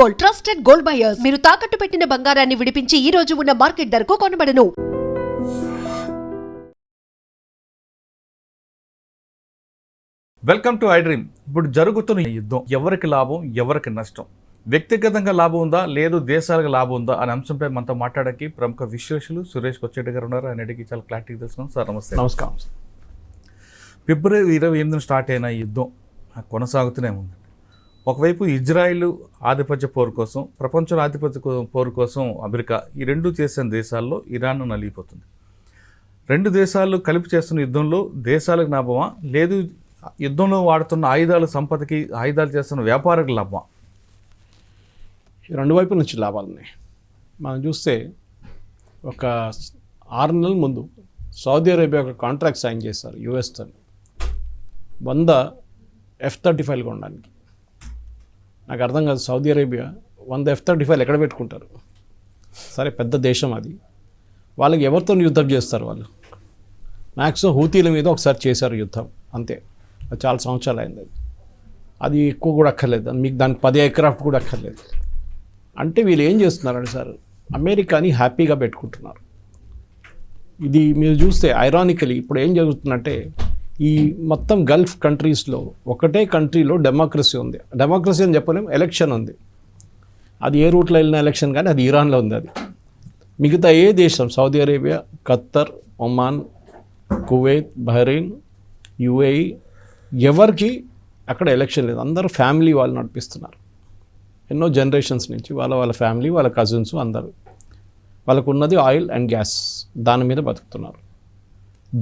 Gold, trusted gold buyers. మీరు తాకట్టు పెట్టిన బంగారాన్ని విడిపించి ఈ రోజు ఉన్న మార్కెట్ ధరకు కొనబడను. Welcome to iDream. ఇప్పుడు జరుగుతున్న యుద్ధం ఎవరికి లాభం, ఎవరికి నష్టం, వ్యక్తిగతంగా లాభం ఉందా లేదు దేశాలకు లాభం ఉందా అనే అంశంపై మనతో మాట్లాడడానికి ప్రముఖ విశ్లేషకులు సురేష్ కొచ్చేటి గారు ఉన్నారు. ఆయనకి చాలా క్లారిటీ తెలుసుకున్నాం. సార్ నమస్తే. నమస్కారం. ఫిబ్రవరి 28 స్టార్ట్ అయిన ఈ యుద్ధం కొనసాగుతూనే ఉంది. ఒకవైపు ఇజ్రాయిల్ ఆధిపత్య పోరు కోసం, ప్రపంచంలో ఆధిపత్య పోరు కోసం అమెరికా, ఈ రెండు చేసిన దేశాల్లో ఇరాన్ నలిగిపోతుంది. రెండు దేశాలు కలిపి చేస్తున్న యుద్ధంలో దేశాలకు లాభమా లేదు యుద్ధంలో వాడుతున్న ఆయుధాల సంపదకి, ఆయుధాలు చేస్తున్న వ్యాపారకు లాభమా? రెండు వైపుల నుంచి లాభాలు ఉన్నాయి. మనం చూస్తే ఒక 6 నెలల ముందు సౌదీ అరేబియా ఒక కాంట్రాక్ట్ సైన్ చేశారు యుఎస్తో 100 F-35 కొనడానికి. నాకు అర్థం కాదు, సౌదీ అరేబియా 100 F-35 ఎక్కడ పెట్టుకుంటారు? సరే, పెద్ద దేశం అది, వాళ్ళకి ఎవరితో యుద్ధం చేస్తారు? వాళ్ళు మ్యాక్సిమం హూతీల మీద ఒకసారి చేశారు యుద్ధం, అంతే. అది చాలా సంవత్సరాలు అయింది. అది ఎక్కువ కూడా అక్కర్లేదు, మీకు దానికి 10 ఎయిర్క్రాఫ్ట్ కూడా అక్కర్లేదు. అంటే వీళ్ళు ఏం చేస్తున్నారంటే సార్, అమెరికాని హ్యాపీగా పెట్టుకుంటున్నారు. ఇది మీరు చూస్తే ఐరానికలీ ఇప్పుడు ఏం జరుగుతుందంటే, ఈ మొత్తం గల్ఫ్ కంట్రీస్లో ఒకటే కంట్రీలో డెమోక్రసీ ఉంది. డెమోక్రసీ అని చెప్పలేము, ఎలక్షన్ ఉంది. అది ఏ రూట్లో వెళ్ళిన ఎలక్షన్, కానీ అది ఇరాన్లో ఉంది. అది మిగతా ఏ దేశం, Saudi Arabia, Khattar, Oman, Kuwait, Bahrain, UAE, ఎవరికి అక్కడ ఎలక్షన్ లేదు. అందరూ ఫ్యామిలీ వాళ్ళు నడిపిస్తున్నారు. ఎన్నో జనరేషన్స్ నుంచి వాళ్ళ ఫ్యామిలీ, వాళ్ళ కజిన్స్ అందరూ. వాళ్ళకు ఉన్నది ఆయిల్ అండ్ గ్యాస్, దాని మీద బతుకుతున్నారు.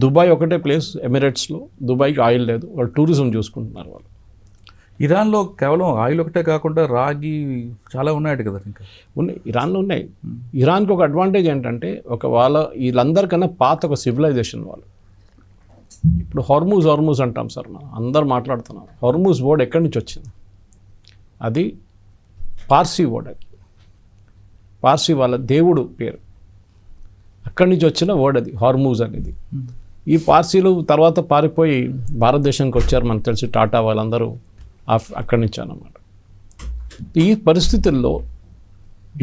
దుబాయ్ ఒకటే ప్లేస్ ఎమిరేట్స్లో, దుబాయ్కి ఆయిల్ లేదు, వాళ్ళు టూరిజం చూసుకుంటున్నారు. వాళ్ళు ఇరాన్లో కేవలం ఆయిల్ ఒకటే కాకుండా రాగి చాలా ఉన్నాయట కదా, ఇంకా ఉన్నాయి, ఇరాన్లో ఉన్నాయి. ఇరాన్కి ఒక అడ్వాంటేజ్ ఏంటంటే, వీళ్ళందరికన్నా పాత ఒక సివిలైజేషన్ వాళ్ళు. ఇప్పుడు హోర్మూజ్ అంటాం సార్, మనం అందరు మాట్లాడుతున్నాం. హోర్మూజ్ వర్డ్ ఎక్కడి నుంచి వచ్చింది? అది పార్సీ వర్డ్. అది పార్సీ వాళ్ళ దేవుడు పేరు, అక్కడి నుంచి వచ్చిన వర్డ్ అది హోర్మూజ్ అనేది. ఈ పార్సీలు తర్వాత పారిపోయి భారతదేశానికి వచ్చారు, మనకు తెలిసి టాటా వాళ్ళందరూ అక్కడి నుంచి అన్నమాట. ఈ పరిస్థితుల్లో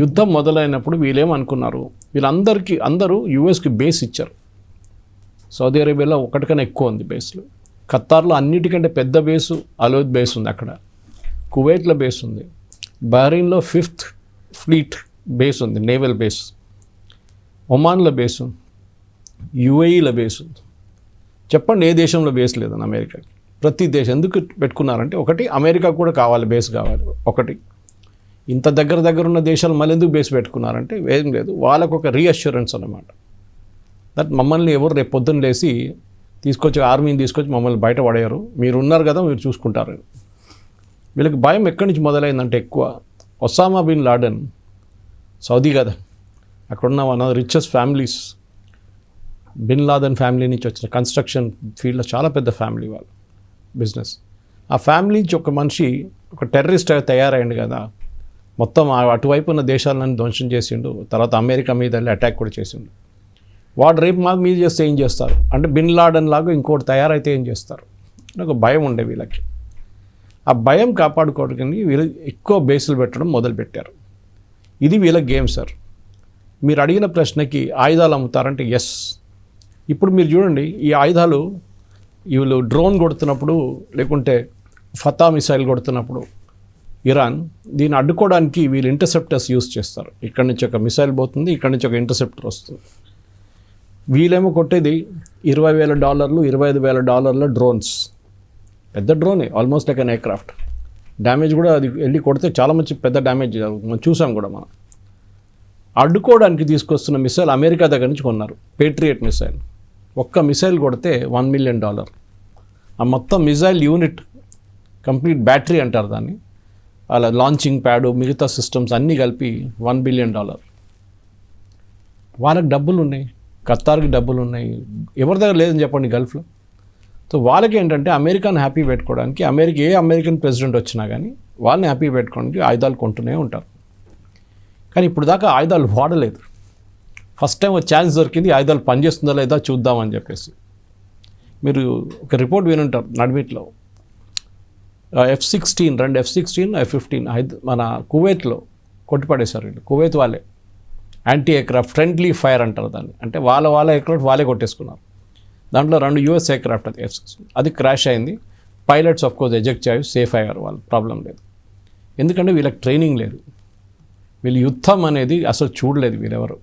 యుద్ధం మొదలైనప్పుడు వీళ్ళేమనుకున్నారు, అందరూ యుఎస్కి బేస్ ఇచ్చారు. సౌదీ అరేబియాలో ఒకటికన్నా ఎక్కువ ఉంది బేస్లు. ఖత్తార్లో అన్నిటికంటే పెద్ద బేసు అలోద్ బేస్ ఉంది అక్కడ. కువైట్లో బేస్ ఉంది. బహ్రెయిన్లో 5th ఫ్లీట్ బేస్ ఉంది, నేవల్ బేస్. ఒమాన్లో బేస్ ఉంది. యుఏఈలో బేస్ ఉంది. చెప్పండి, ఏ దేశంలో బేస్ లేదని అమెరికాకి? ప్రతి దేశం ఎందుకు పెట్టుకున్నారంటే, ఒకటి అమెరికా కూడా కావాలి, బేస్ కావాలి. ఒకటి ఇంత దగ్గర ఉన్న దేశాలు మళ్ళీ ఎందుకు బేస్ పెట్టుకున్నారంటే, ఏం లేదు, వాళ్ళకు ఒక రీఅష్యూరెన్స్ అన్నమాట. దట్ మమ్మల్ని ఎవరు రేపు పొద్దున్న లేసి ఆర్మీని తీసుకొచ్చి మమ్మల్ని బయట పడేయరు, మీరు ఉన్నారు కదా, మీరు చూసుకుంటారు. వీళ్ళకి భయం ఎక్కడి నుంచి మొదలైందంటే, ఎక్కువ ఒసామా బిన్ లాడెన్ సౌదీ కదా, అక్కడున్న one of the richest families. Bin Laden family నుంచి వచ్చిన కన్స్ట్రక్షన్ ఫీల్డ్లో చాలా పెద్ద ఫ్యామిలీ వాళ్ళు, బిజినెస్. ఆ ఫ్యామిలీ నుంచి ఒక మనిషి ఒక టెర్రరిస్ట్ తయారైండు కదా, మొత్తం అటువైపు ఉన్న దేశాలను ధ్వంసం చేసిండు. తర్వాత అమెరికా మీద వెళ్ళి అటాక్ కూడా చేసిండు. వాడు రేపు మాకు మీద చేస్తే ఏం చేస్తారు అంటే, బిన్ లాడెన్ లాగా ఇంకోటి తయారైతే ఏం చేస్తారు అని ఒక భయం ఉండే వీళ్ళకి. ఆ భయం కాపాడుకోవడానికి వీళ్ళు ఎక్కువ బేసులు పెట్టడం మొదలుపెట్టారు. ఇది వీళ్ళ గేమ్ సార్. మీరు అడిగిన ప్రశ్నకి ఆయుధాలు అమ్ముతారంటే ఎస్. ఇప్పుడు మీరు చూడండి, ఈ ఆయుధాలు వీళ్ళు డ్రోన్ కొడుతున్నప్పుడు, లేకుంటే ఫతా మిసైల్ కొడుతున్నప్పుడు ఇరాన్, దీన్ని అడ్డుకోవడానికి వీళ్ళు ఇంటర్సెప్టర్స్ యూజ్ చేస్తారు. ఇక్కడి నుంచి ఒక మిసైల్ పోతుంది, ఇక్కడి నుంచి ఒక ఇంటర్సెప్టర్ వస్తుంది. వీళ్ళేమో కొట్టేది $20,000, $25,000 డ్రోన్స్. పెద్ద డ్రోనే, almost like an aircraft. Damage కూడా అది వెళ్ళి కొడితే చాలా మంచి పెద్ద డ్యామేజ్ జరుగుతుంది, మనం చూసాం కూడా. మనం అడ్డుకోవడానికి తీసుకొస్తున్న మిసైల్ అమెరికా దగ్గర నుంచి కొన్నారు, పేట్రియట్ మిసైల్. ఒక్క మిసైల్ కొడితే $1 million. ఆ మొత్తం మిసైల్ యూనిట్, కంప్లీట్ బ్యాటరీ అంటారు దాన్ని, అలా లాంచింగ్ ప్యాడు, మిగతా సిస్టమ్స్ అన్నీ కలిపి $1 billion. వాళ్ళకి డబ్బులు ఉన్నాయి, ఖత్తార్కి డబ్బులు ఉన్నాయి, ఎవరి దగ్గర లేదని చెప్పండి గల్ఫ్లో. సో వాళ్ళకి ఏంటంటే, అమెరికాని హ్యాపీ పెట్టుకోవడానికి, ఏ అమెరికన్ ప్రెసిడెంట్ వచ్చినా కానీ వాళ్ళని హ్యాపీ పెట్టుకోవడానికి ఆయుధాలు కొంటూనే ఉంటారు. కానీ ఇప్పుడు దాకా ఆయుధాలు వాడలేదు. ఫస్ట్ టైం ఒక ఛాన్స్ దొరికింది, ఆయుధాలు పనిచేస్తుందా లేదా చూద్దామని చెప్పేసి. మీరు ఒక రిపోర్ట్ వినుంటారు నడిమిట్లో, F-16 రెండు F-16 F-15 మన కువైట్లో కొట్టిపడేశారు వీళ్ళు. కువైత్ వాళ్ళే యాంటీ ఎయిర్క్రాఫ్ట్ ఫ్రెండ్లీ ఫైర్ అంటారు దాన్ని. అంటే వాళ్ళ ఎయిర్క్రాఫ్ట్ వాళ్ళే కొట్టేసుకున్నారు. దాంట్లో 2 US ఎయిర్క్రాఫ్ట్ అది F-16 అది క్రాష్ అయింది. పైలట్స్ ఆఫ్ కోర్స్ ఎజెక్ట్ అయ్యి సేఫ్ అయ్యారు, వాళ్ళు ప్రాబ్లం లేదు. ఎందుకంటే వీళ్ళకి ట్రైనింగ్ లేదు, వీళ్ళు యుద్ధం అనేది అసలు చూడలేదు వీళ్ళెవరు.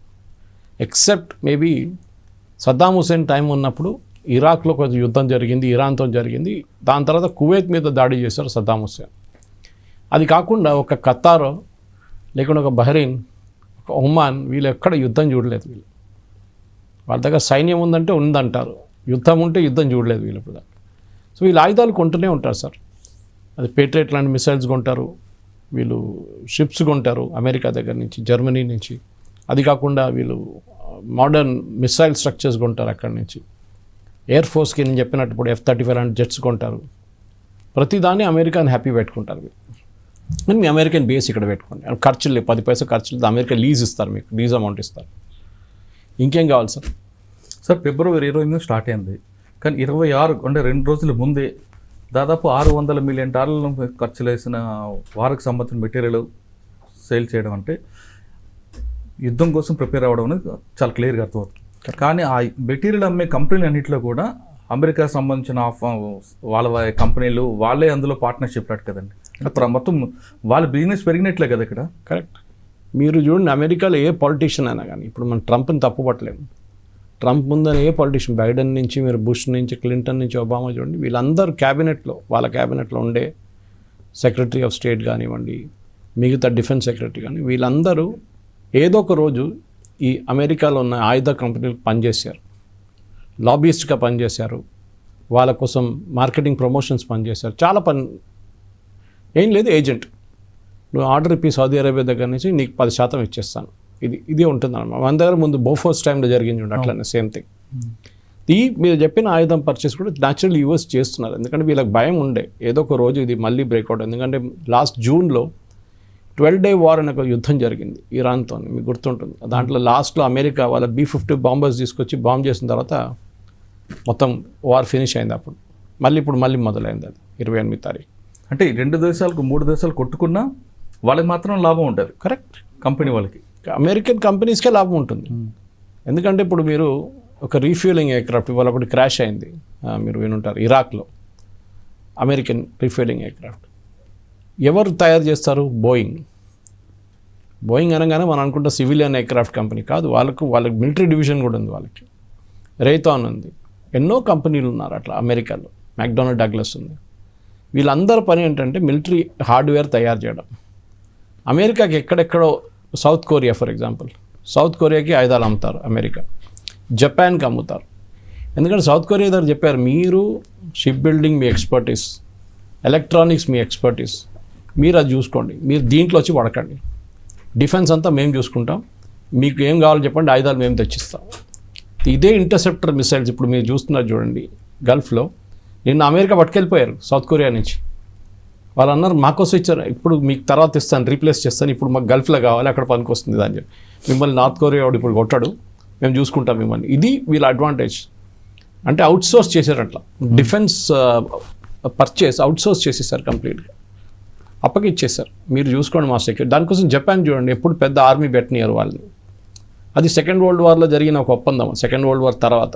Except maybe Saddam Hussein time ఉన్నప్పుడు ఇరాక్లో కొంచెం యుద్ధం జరిగింది, ఇరాన్తో జరిగింది. దాని తర్వాత కువైత్ మీద దాడి చేశారు సద్దాం హుసేన్. అది కాకుండా ఒక ఖతార్ లేకుండా ఒక బహ్రెయిన్, ఒక ఒమాన్, వీళ్ళు ఎక్కడ యుద్ధం చూడలేదు. వీళ్ళు వాళ్ళ దగ్గర సైన్యం ఉందంటే ఉందంటారు, యుద్ధం ఉంటే యుద్ధం చూడలేదు వీళ్ళు ఇప్పుడు. సో వీళ్ళు ఆయుధాలు కొంటూనే ఉంటారు సార్. అది పేట్రియట్ లాంటి మిసైల్స్ కొంటారు, వీళ్ళు షిప్స్ కొంటారు అమెరికా దగ్గర నుంచి, జర్మనీ నుంచి. అది కాకుండా వీళ్ళు మోడర్న్ మిసైల్ స్ట్రక్చర్స్ కొంటారు అక్కడి నుంచి. ఎయిర్ ఫోర్స్కి నేను చెప్పినట్టు ఇప్పుడు F-35 లాంటి జెట్స్ కొంటారు. ప్రతిదాన్ని అమెరికాని హ్యాపీ పెట్టుకుంటారు వీళ్ళు. మరి మీ అమెరికన్ బేస్ ఇక్కడ పెట్టుకోండి, ఖర్చులు 10 పైసలు ఖర్చులు అమెరికా లీజ్ ఇస్తారు, మీకు లీజ్ అమౌంట్ ఇస్తారు. ఇంకేం కావాలి సార్? సార్ ఫిబ్రవరి 28 స్టార్ట్ అయింది, కానీ 26 అంటే 2 రోజుల ముందే దాదాపు $600 మిలియన్ ఖర్చులు వేసిన వారికి సంబంధించిన మెటీరియల్ సేల్ చేయడం అంటే యుద్ధం కోసం ప్రిపేర్ అవ్వడం అనేది చాలా క్లియర్గా అర్థమవుతుంది. కానీ ఆ మెటీరియల్ అమ్మే కంపెనీలు అన్నింటిలో కూడా అమెరికా సంబంధించిన వాళ్ళ కంపెనీలు వాళ్ళే అందులో పార్ట్నర్షిప్ రాడు కదండి. అంటే మొత్తం వాళ్ళ బిజినెస్ పెరిగినట్లే కదా ఇక్కడ. కరెక్ట్. మీరు చూడండి, అమెరికాలో ఏ పొలిటీషియన్ అయినా కానీ, ఇప్పుడు మనం ట్రంప్ని తప్పుపట్టలేము. ట్రంప్ ముందని ఏ పొలిటీషియన్, బైడెన్ నుంచి మీరు బుష్ నుంచి క్లింటన్ నుంచి ఒబామా చూడండి, వీళ్ళందరూ క్యాబినెట్లో, వాళ్ళ క్యాబినెట్లో ఉండే సెక్రటరీ ఆఫ్ స్టేట్ కానివ్వండి, మిగతా డిఫెన్స్ సెక్రటరీ కానీ, వీళ్ళందరూ ఏదో ఒక రోజు ఈ అమెరికాలో ఉన్న ఆయుధ కంపెనీలకు పనిచేశారు, లాబీయిస్ట్గా పనిచేశారు, వాళ్ళ కోసం మార్కెటింగ్ ప్రమోషన్స్ పనిచేశారు, చాలా పని. ఏం లేదు, ఏజెంట్, నువ్వు ఆర్డర్ ఇప్పి సౌదీ అరేబియా దగ్గర నుంచి నీకు 10% ఇచ్చేస్తాను, ఇది ఉంటుంది అన్నమాట. మన దగ్గర ముందు బోఫోర్స్ టైంలో జరిగింది చూడండి, అట్లనే సేమ్ థింగ్. మీరు చెప్పిన ఆయుధం పర్చేస్ కూడా న్యాచురల్ యూఎస్ చేస్తున్నారు, ఎందుకంటే వీళ్ళకి భయం ఉండే ఏదో ఒక రోజు ఇది మళ్ళీ బ్రేక్అవుట్. ఎందుకంటే లాస్ట్ జూన్లో 12-day వార్ అనే ఒక యుద్ధం జరిగింది ఇరాన్తో, మీకు గుర్తుంటుంది. దాంట్లో లాస్ట్లో అమెరికా వాళ్ళ B-50 బాంబర్స్ తీసుకొచ్చి బాంబ్ చేసిన తర్వాత మొత్తం వార్ ఫినిష్ అయింది. అప్పుడు మళ్ళీ మొదలైంది అది 28 తారీఖు. అంటే 2 దేశాలకు 3 దేశాలు కొట్టుకున్నా వాళ్ళకి మాత్రం లాభం ఉంటుంది. కరెక్ట్. కంపెనీ వాళ్ళకి, అమెరికన్ కంపెనీస్కే లాభం ఉంటుంది. ఎందుకంటే ఇప్పుడు మీరు ఒక రీఫ్యూలింగ్ ఎయిర్క్రాఫ్ట్ ఇవాళ ఒకటి క్రాష్ అయింది, మీరు వినుంటారు, ఇరాక్లో అమెరికన్ రీఫ్యూలింగ్ ఎయిర్క్రాఫ్ట్. ఎవరు తయారు చేస్తారు? బోయింగ్ అనగానే మనం అనుకుంటే సివిలియన్ ఎయిర్క్రాఫ్ట్ కంపెనీ కాదు, వాళ్ళకి మిలిటరీ డివిజన్ కూడా ఉంది, వాళ్ళకి రేథాన్ ఉంది, ఎన్నో కంపెనీలు ఉన్నారు అట్లా అమెరికాలో, మెక్డొనాల్డ్ డగ్లస్ ఉంది. వీళ్ళందరి పని ఏంటంటే మిలిటరీ హార్డ్వేర్ తయారు చేయడం. అమెరికాకి ఎక్కడెక్కడో, South Korea for example, South కొరియాకి ఆయుధాలు అమ్ముతారు అమెరికా, జపాన్కి అమ్ముతారు. ఎందుకంటే సౌత్ కొరియా దగ్గర చెప్పారు, మీరు షిప్ బిల్డింగ్ మీ ఎక్స్పర్టీస్, ఎలక్ట్రానిక్స్ మీ ఎక్స్పర్టీస్, మీరు అది చూసుకోండి, మీరు దీంట్లో వచ్చి పడకండి, డిఫెన్స్ అంతా మేము చూసుకుంటాం, మీకు ఏం కావాలో చెప్పండి, ఆయుధాలు మేము తెచ్చిస్తాం. ఇదే ఇంటర్సెప్టర్ మిసైల్స్ ఇప్పుడు మీరు చూస్తున్నారు చూడండి గల్ఫ్లో, నిన్న అమెరికా పట్టుకెళ్ళిపోయారు సౌత్ కొరియా నుంచి. వాళ్ళు అన్నారు మాకోసం ఇచ్చారు, ఇప్పుడు మీకు తర్వాత ఇస్తాను, రీప్లేస్ చేస్తాను, ఇప్పుడు మాకు గల్ఫ్లో కావాలి, అక్కడ పనికి వస్తుంది అని చెప్పి. మిమ్మల్ని నార్త్ కొరియా వాడు ఇప్పుడు కొట్టాడు, మేము చూసుకుంటాం మిమ్మల్ని. ఇది వీళ్ళ అడ్వాంటేజ్. అంటే అవుట్సోర్స్ చేశారు అట్లా, డిఫెన్స్ పర్చేస్ అవుట్సోర్స్ చేసేసారు కంప్లీట్గా, అప్పగిచ్చేసారు, మీరు చూసుకోండి మా సెక్యూరిటీ. దానికోసం జపాన్ చూడండి, ఎప్పుడు పెద్ద ఆర్మీ పెట్టనియరు వాళ్ళని. అది సెకండ్ వరల్డ్ వార్లో జరిగిన ఒక ఒప్పందం, సెకండ్ వరల్డ్ వార్ తర్వాత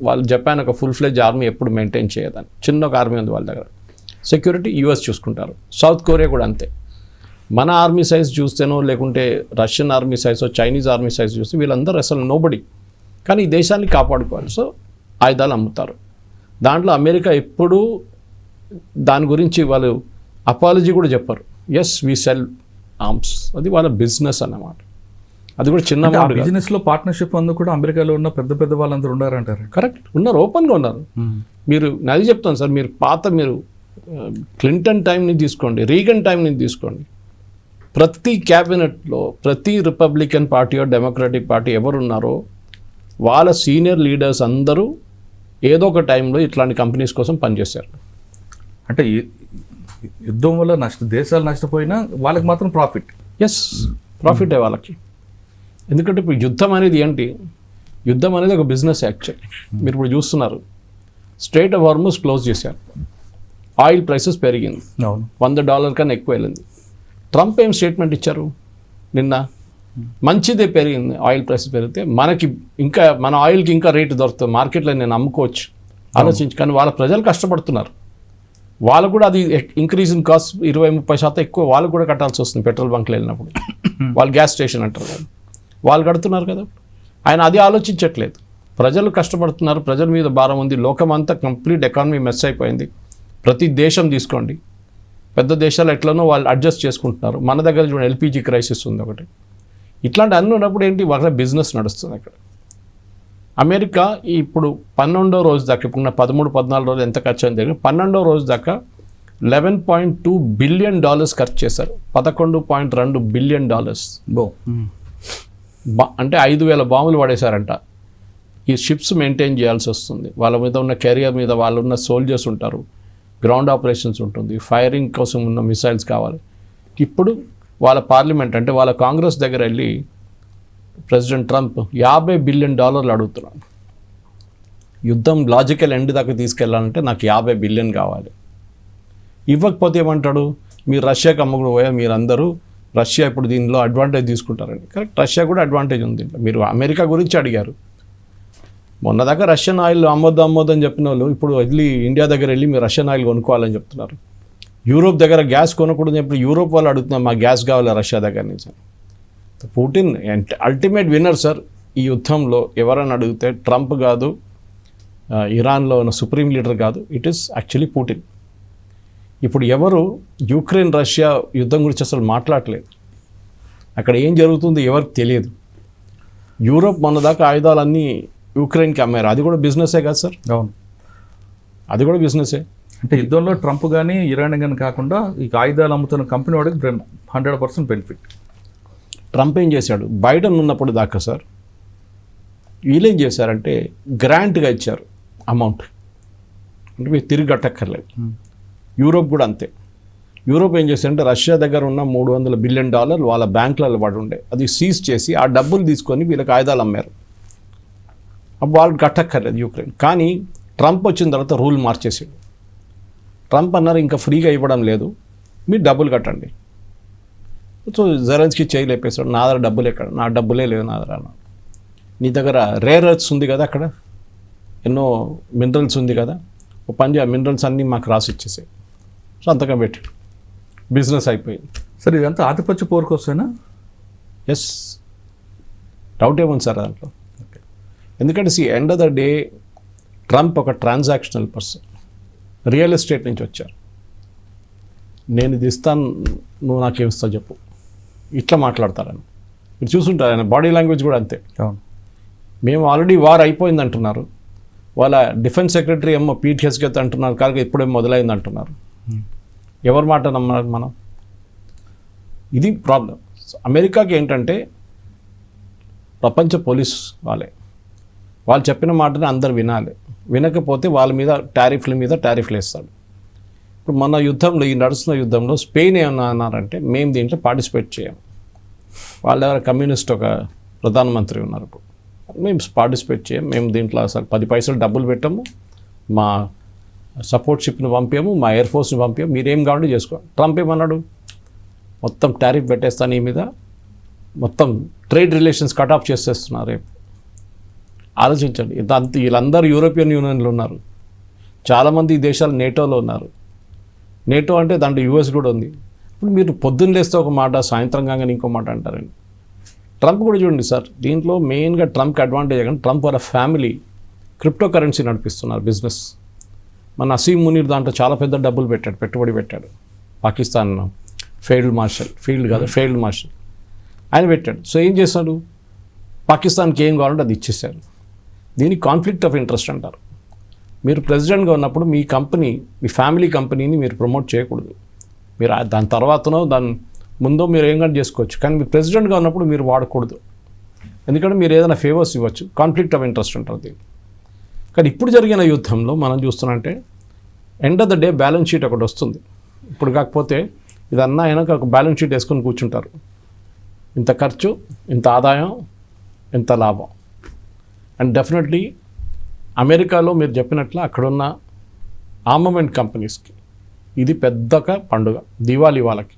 వాళ్ళు జపాన్ ఒక ఫుల్ ఫ్లెడ్జ్ ఆర్మీ ఎప్పుడు మెయింటైన్ చేయదని, చిన్న ఒక ఆర్మీ ఉంది వాళ్ళ దగ్గర, సెక్యూరిటీ యూఎస్ చూసుకుంటారు. సౌత్ కొరియా కూడా అంతే. మన ఆర్మీ సైజ్ చూస్తేనో లేకుంటే రష్యన్ ఆర్మీ సైజో చైనీస్ ఆర్మీ సైజ్ చూస్తే వీళ్ళందరూ అసలు నోబడి, కానీ ఈ దేశాన్ని కాపాడుకోవాలి. సో ఆయుధాలు అమ్ముతారు. దాంట్లో అమెరికా ఎప్పుడూ దాని గురించి వాళ్ళు అపాలజీ కూడా చెప్పారు. ఎస్ వీ సెల్ ఆర్మ్స్, అది వాళ్ళ బిజినెస్ అన్నమాట. అది కూడా చిన్న బిజినెస్లో పార్ట్నర్షిప్ అందుకు కూడా అమెరికాలో ఉన్న పెద్ద పెద్ద వాళ్ళందరూ ఉన్నారంటారు. కరెక్ట్, ఉన్నారు, ఓపెన్గా ఉన్నారు. మీరు అది చెప్తాను సార్, మీరు క్లింటన్ టైం నుంచి తీసుకోండి, రీగన్ టైం నుంచి తీసుకోండి, ప్రతి క్యాబినెట్లో ప్రతి రిపబ్లికన్ పార్టీ డెమోక్రాటిక్ పార్టీ ఎవరున్నారో వాళ్ళ సీనియర్ లీడర్స్ అందరూ ఏదో ఒక టైంలో ఇట్లాంటి కంపెనీస్ కోసం పనిచేశారు. అంటే యుద్ధం వల్ల దేశాలు నష్టపోయినా వాళ్ళకి మాత్రం ప్రాఫిట్. ఎస్, ప్రాఫిటే వాళ్ళకి. ఎందుకంటే ఇప్పుడు యుద్ధం అనేది ఏంటి? యుద్ధం అనేది ఒక బిజినెస్ యాక్చువల్లీ. మీరు ఇప్పుడు చూస్తున్నారు, స్ట్రైట్ ఆఫ్ హార్మజ్ క్లోజ్ చేశారు. ఆయిల్ ప్రైసెస్ పెరిగింది, అవును. $100 కన్నా ఎక్కువ వెళ్ళింది. ట్రంప్ ఏం స్టేట్మెంట్ ఇచ్చారు నిన్న? మంచిదే పెరిగింది, ఆయిల్ ప్రైస్ పెరిగితే మనకి ఇంకా మన ఆయిల్కి ఇంకా రేటు దొరుకుతుంది మార్కెట్లో, నేను అమ్ముకోవచ్చు ఆలోచించి. కానీ వాళ్ళ ప్రజలు కష్టపడుతున్నారు, వాళ్ళు కూడా అది ఇంక్రీజ్ ఇన్ కాస్ట్ 20-30% ఎక్కువ వాళ్ళు కూడా కట్టాల్సి వస్తుంది పెట్రోల్ బంక్లు వెళ్ళినప్పుడు. వాళ్ళు గ్యాస్ స్టేషన్ అంటారు కదా, వాళ్ళు కడుతున్నారు కదా. ఆయన అది ఆలోచించట్లేదు. ప్రజలు కష్టపడుతున్నారు, ప్రజల మీద భారం ఉంది. లోకమంతా కంప్లీట్ ఎకానమీ మెస్ అయిపోయింది. ప్రతి దేశం తీసుకోండి, పెద్ద దేశాలు ఎట్లనో వాళ్ళు అడ్జస్ట్ చేసుకుంటున్నారు. మన దగ్గర చూడండి ఎల్పిజి క్రైసిస్ ఉంది ఒకటి. ఇట్లాంటి అన్నీ ఉన్నప్పుడు ఏంటి, వాళ్ళ బిజినెస్ నడుస్తుంది అక్కడ. అమెరికా ఇప్పుడు 12వ రోజు దాకా, ఇప్పుడు 13-14 రోజులు ఎంత ఖర్చు అయింది, 12వ రోజు దాకా $11.2 బిలియన్ ఖర్చు చేశారు. $11.2 బిలియన్. అంటే 5,000 బాంబులు పడేశారంట. ఈ షిప్స్ మెయింటైన్ చేయాల్సి వస్తుంది, వాళ్ళ మీద ఉన్న కెరియర్ మీద వాళ్ళు ఉన్న సోల్జర్స్ ఉంటారు, గ్రౌండ్ ఆపరేషన్స్ ఉంటుంది, ఫైరింగ్ కోసం ఉన్న మిసైల్స్ కావాలి. ఇప్పుడు వాళ్ళ పార్లమెంట్ అంటే వాళ్ళ కాంగ్రెస్ దగ్గర వెళ్ళి ప్రెసిడెంట్ ట్రంప్ $50 బిలియన్ అడుగుతున్నాడు. యుద్ధం లాజికల్ ఎండ్ దాకా తీసుకెళ్లాలంటే నాకు $50 బిలియన్ కావాలి. ఇవ్వకపోతే ఏమంటాడు, మీరు రష్యాకి అమ్మకూడదు పోయా, మీరందరూ రష్యా ఇప్పుడు దీనిలో అడ్వాంటేజ్ తీసుకుంటారండి. కరెక్ట్, రష్యా కూడా అడ్వాంటేజ్ ఉంది. మీరు అమెరికా గురించి అడిగారు, మొన్నదాకా రష్యన్ ఆయిల్ అమ్మొద్దని చెప్పిన వాళ్ళు ఇప్పుడు వెళ్ళి ఇండియా దగ్గర వెళ్ళి మీరు రష్యన్ ఆయిల్ కొనుక్కోవాలని చెప్తున్నారు. యూరోప్ దగ్గర గ్యాస్ కొనకూడదని చెప్పి యూరోప్ వాళ్ళు అడుగుతున్నారు, మా గ్యాస్ కావాలి రష్యా దగ్గర నుంచి. పుటిన్ అల్టిమేట్ విన్నర్ సార్ ఈ యుద్ధంలో. ఎవరైనా అడిగితే ట్రంప్ కాదు, ఇరాన్లో ఉన్న సుప్రీం లీడర్ కాదు, ఇట్ ఈస్ యాక్చువల్లీ పుటిన్. ఇప్పుడు ఎవరు యుక్రెయిన్ రష్యా యుద్ధం గురించి అసలు మాట్లాడలేదు. అక్కడ ఏం జరుగుతుందో ఎవరికి తెలియదు. యూరోప్ మొన్నదాకా ఆయుధాలన్నీ యుక్రెయిన్కి అమ్మారు, అది కూడా బిజినెసే కదా సార్. అవును, అది కూడా బిజినెసే. అంటే యుద్ధంలో ట్రంప్ కానీ ఇరాన్ కానీ కాకుండా ఈ ఆయుధాలు అమ్ముతున్న కంపెనీ వాడికి 100% బెనిఫిట్. ట్రంప్ ఏం చేశాడు, బైడెన్ ఉన్నప్పుడు దాకా సార్ వీళ్ళేం చేశారంటే గ్రాంట్గా ఇచ్చారు అమౌంట్, అంటే మీరు తిరిగి కట్టక్కర్లేదు. యూరోప్ కూడా అంతే. యూరోప్ ఏం చేశారంటే రష్యా దగ్గర ఉన్న $300 బిలియన్ వాళ్ళ బ్యాంకులలో పడి ఉండే, అది సీజ్ చేసి ఆ డబ్బులు తీసుకొని వీళ్ళకి ఆయుధాలు అమ్మారు. అప్పుడు వాళ్ళు కట్టక్కర్లేదు యుక్రెయిన్. కానీ ట్రంప్ వచ్చిన తర్వాత రూల్ మార్చేసాడు. ట్రంప్ అన్నారు ఇంకా ఫ్రీగా ఇవ్వడం లేదు, మీరు డబ్బులు కట్టండి. సో జెలెన్స్కీ చేయి లేపేశాడు, నా దగ్గర డబ్బులు ఎక్కడ, నా డబ్బులే లేవు నా దగ్గర. నీ దగ్గర రేర్ ఎర్త్స్ ఉంది కదా, అక్కడ ఎన్నో మినరల్స్ ఉంది కదా, ఓ పని చేయ, మినరల్స్ అన్నీ మాకు రాసి ఇచ్చేసాయి. సో అంతగా పెట్టాడు, బిజినెస్ అయిపోయింది. సార్ ఇదంతా ఆధిపత్య పోరు కోసమేనా? ఎస్, డౌట్ ఏముంది సార్ దాంట్లో. ఎందుకంటే end of the day Trump ఒక ట్రాన్సాక్షనల్ పర్సన్, రియల్ ఎస్టేట్ నుంచి వచ్చారు. నేను ఇది ఇస్తాను, నువ్వు నాకేమిస్తావు చెప్పు, ఇట్లా మాట్లాడతారని మీరు చూసుంటారు. ఆయన బాడీ లాంగ్వేజ్ కూడా అంతే. అవును, మేము ఆల్రెడీ వార్ అయిపోయింది అంటున్నారు, వాళ్ళ డిఫెన్స్ సెక్రటరీ ఏమో పీట్ హెస్గెత్ అంటున్నారు, కాక ఇప్పుడే మొదలైంది అంటున్నారు. ఎవరి మాట నమ్మాలి మనం? ఇది ప్రాబ్లం. అమెరికాకి ఏంటంటే ప్రపంచ పోలీస్ వాళ్ళు చెప్పిన మాటని అందరు వినాలి, వినకపోతే వాళ్ళ మీద టారిఫ్లు వేస్తాడు. ఇప్పుడు మన యుద్ధంలో, ఈ నడుస్తున్న యుద్ధంలో స్పెయిన్ ఏమన్నా అన్నారంటే మేము దీంట్లో పార్టిసిపేట్ చేయము. వాళ్ళ దగ్గర కమ్యూనిస్ట్ ఒక ప్రధానమంత్రి ఉన్నారు, ఇప్పుడు మేము పార్టిసిపేట్ చేయం, మేము దీంట్లో అసలు 10 పైసలు డబ్బులు పెట్టాము, మా సపోర్ట్ షిప్ని పంపాము, మా ఎయిర్ ఫోర్స్ని పంపాము, మీరేం కావాలంటే చేసుకో. ట్రంప్ ఏమన్నాడు, మొత్తం టారిఫ్ పెట్టేస్తాను ఈ మీద, మొత్తం ట్రేడ్ రిలేషన్స్ కట్ ఆఫ్ చేసేస్తున్నారు రేపు. ఆలోచించండి, వీళ్ళందరూ యూరోపియన్ యూనియన్లో ఉన్నారు, చాలామంది దేశాలు నేటోలో ఉన్నారు. నేటో అంటే దాంట్లో యూఎస్ కూడా ఉంది. ఇప్పుడు మీరు పొద్దున్న లేస్తే ఒక మాట, సాయంత్రం కాగానే ఇంకో మాట అంటారండి. ట్రంప్ కూడా చూడండి సార్, దీంట్లో మెయిన్గా ట్రంప్కి అడ్వాంటేజ్ కానీ ట్రంప్ వాళ్ళ ఫ్యామిలీ క్రిప్టో కరెన్సీ నడిపిస్తున్నారు బిజినెస్. మన అసీం మునీర్ దాంట్లో చాలా పెద్ద డబ్బులు పెట్టుబడి పెట్టాడు. పాకిస్తాన్ ఫీల్డ్ మార్షల్ ఆయన పెట్టాడు. సో ఏం చేశాడు, పాకిస్తాన్కి ఏం కావాలంటే అది ఇచ్చేసాడు. దీన్ని కాన్ఫ్లిక్ట్ ఆఫ్ ఇంట్రెస్ట్ అంటారు. మీరు ప్రెసిడెంట్గా ఉన్నప్పుడు మీ ఫ్యామిలీ కంపెనీని మీరు ప్రమోట్ చేయకూడదు. మీరు దాని తర్వాతనో దాని ముందో మీరు ఏం కానీ చేసుకోవచ్చు, కానీ మీరు ప్రెసిడెంట్గా ఉన్నప్పుడు మీరు వాడకూడదు. ఎందుకంటే మీరు ఏదైనా ఫేవర్స్ ఇవ్వచ్చు, కాన్ఫ్లిక్ట్ ఆఫ్ ఇంట్రెస్ట్ అంటారు దీన్ని. కానీ ఇప్పుడు జరిగిన యుద్ధంలో మనం చూస్తున్నామంటే end of the day balance sheet ఒకటి వస్తుంది. ఇప్పుడు కాకపోతే ఇదన్నా అయినాక ఒక బ్యాలెన్స్ షీట్ వేసుకొని కూర్చుంటారు, ఇంత ఖర్చు, ఇంత ఆదాయం, ఇంత లాభం. అండ్ డెఫినెట్లీ అమెరికాలో మీరు చెప్పినట్లు అక్కడున్న ఆర్మమెంట్ కంపెనీస్కి ఇది పెద్దగా పండుగ దివాళీ వాళ్ళకి.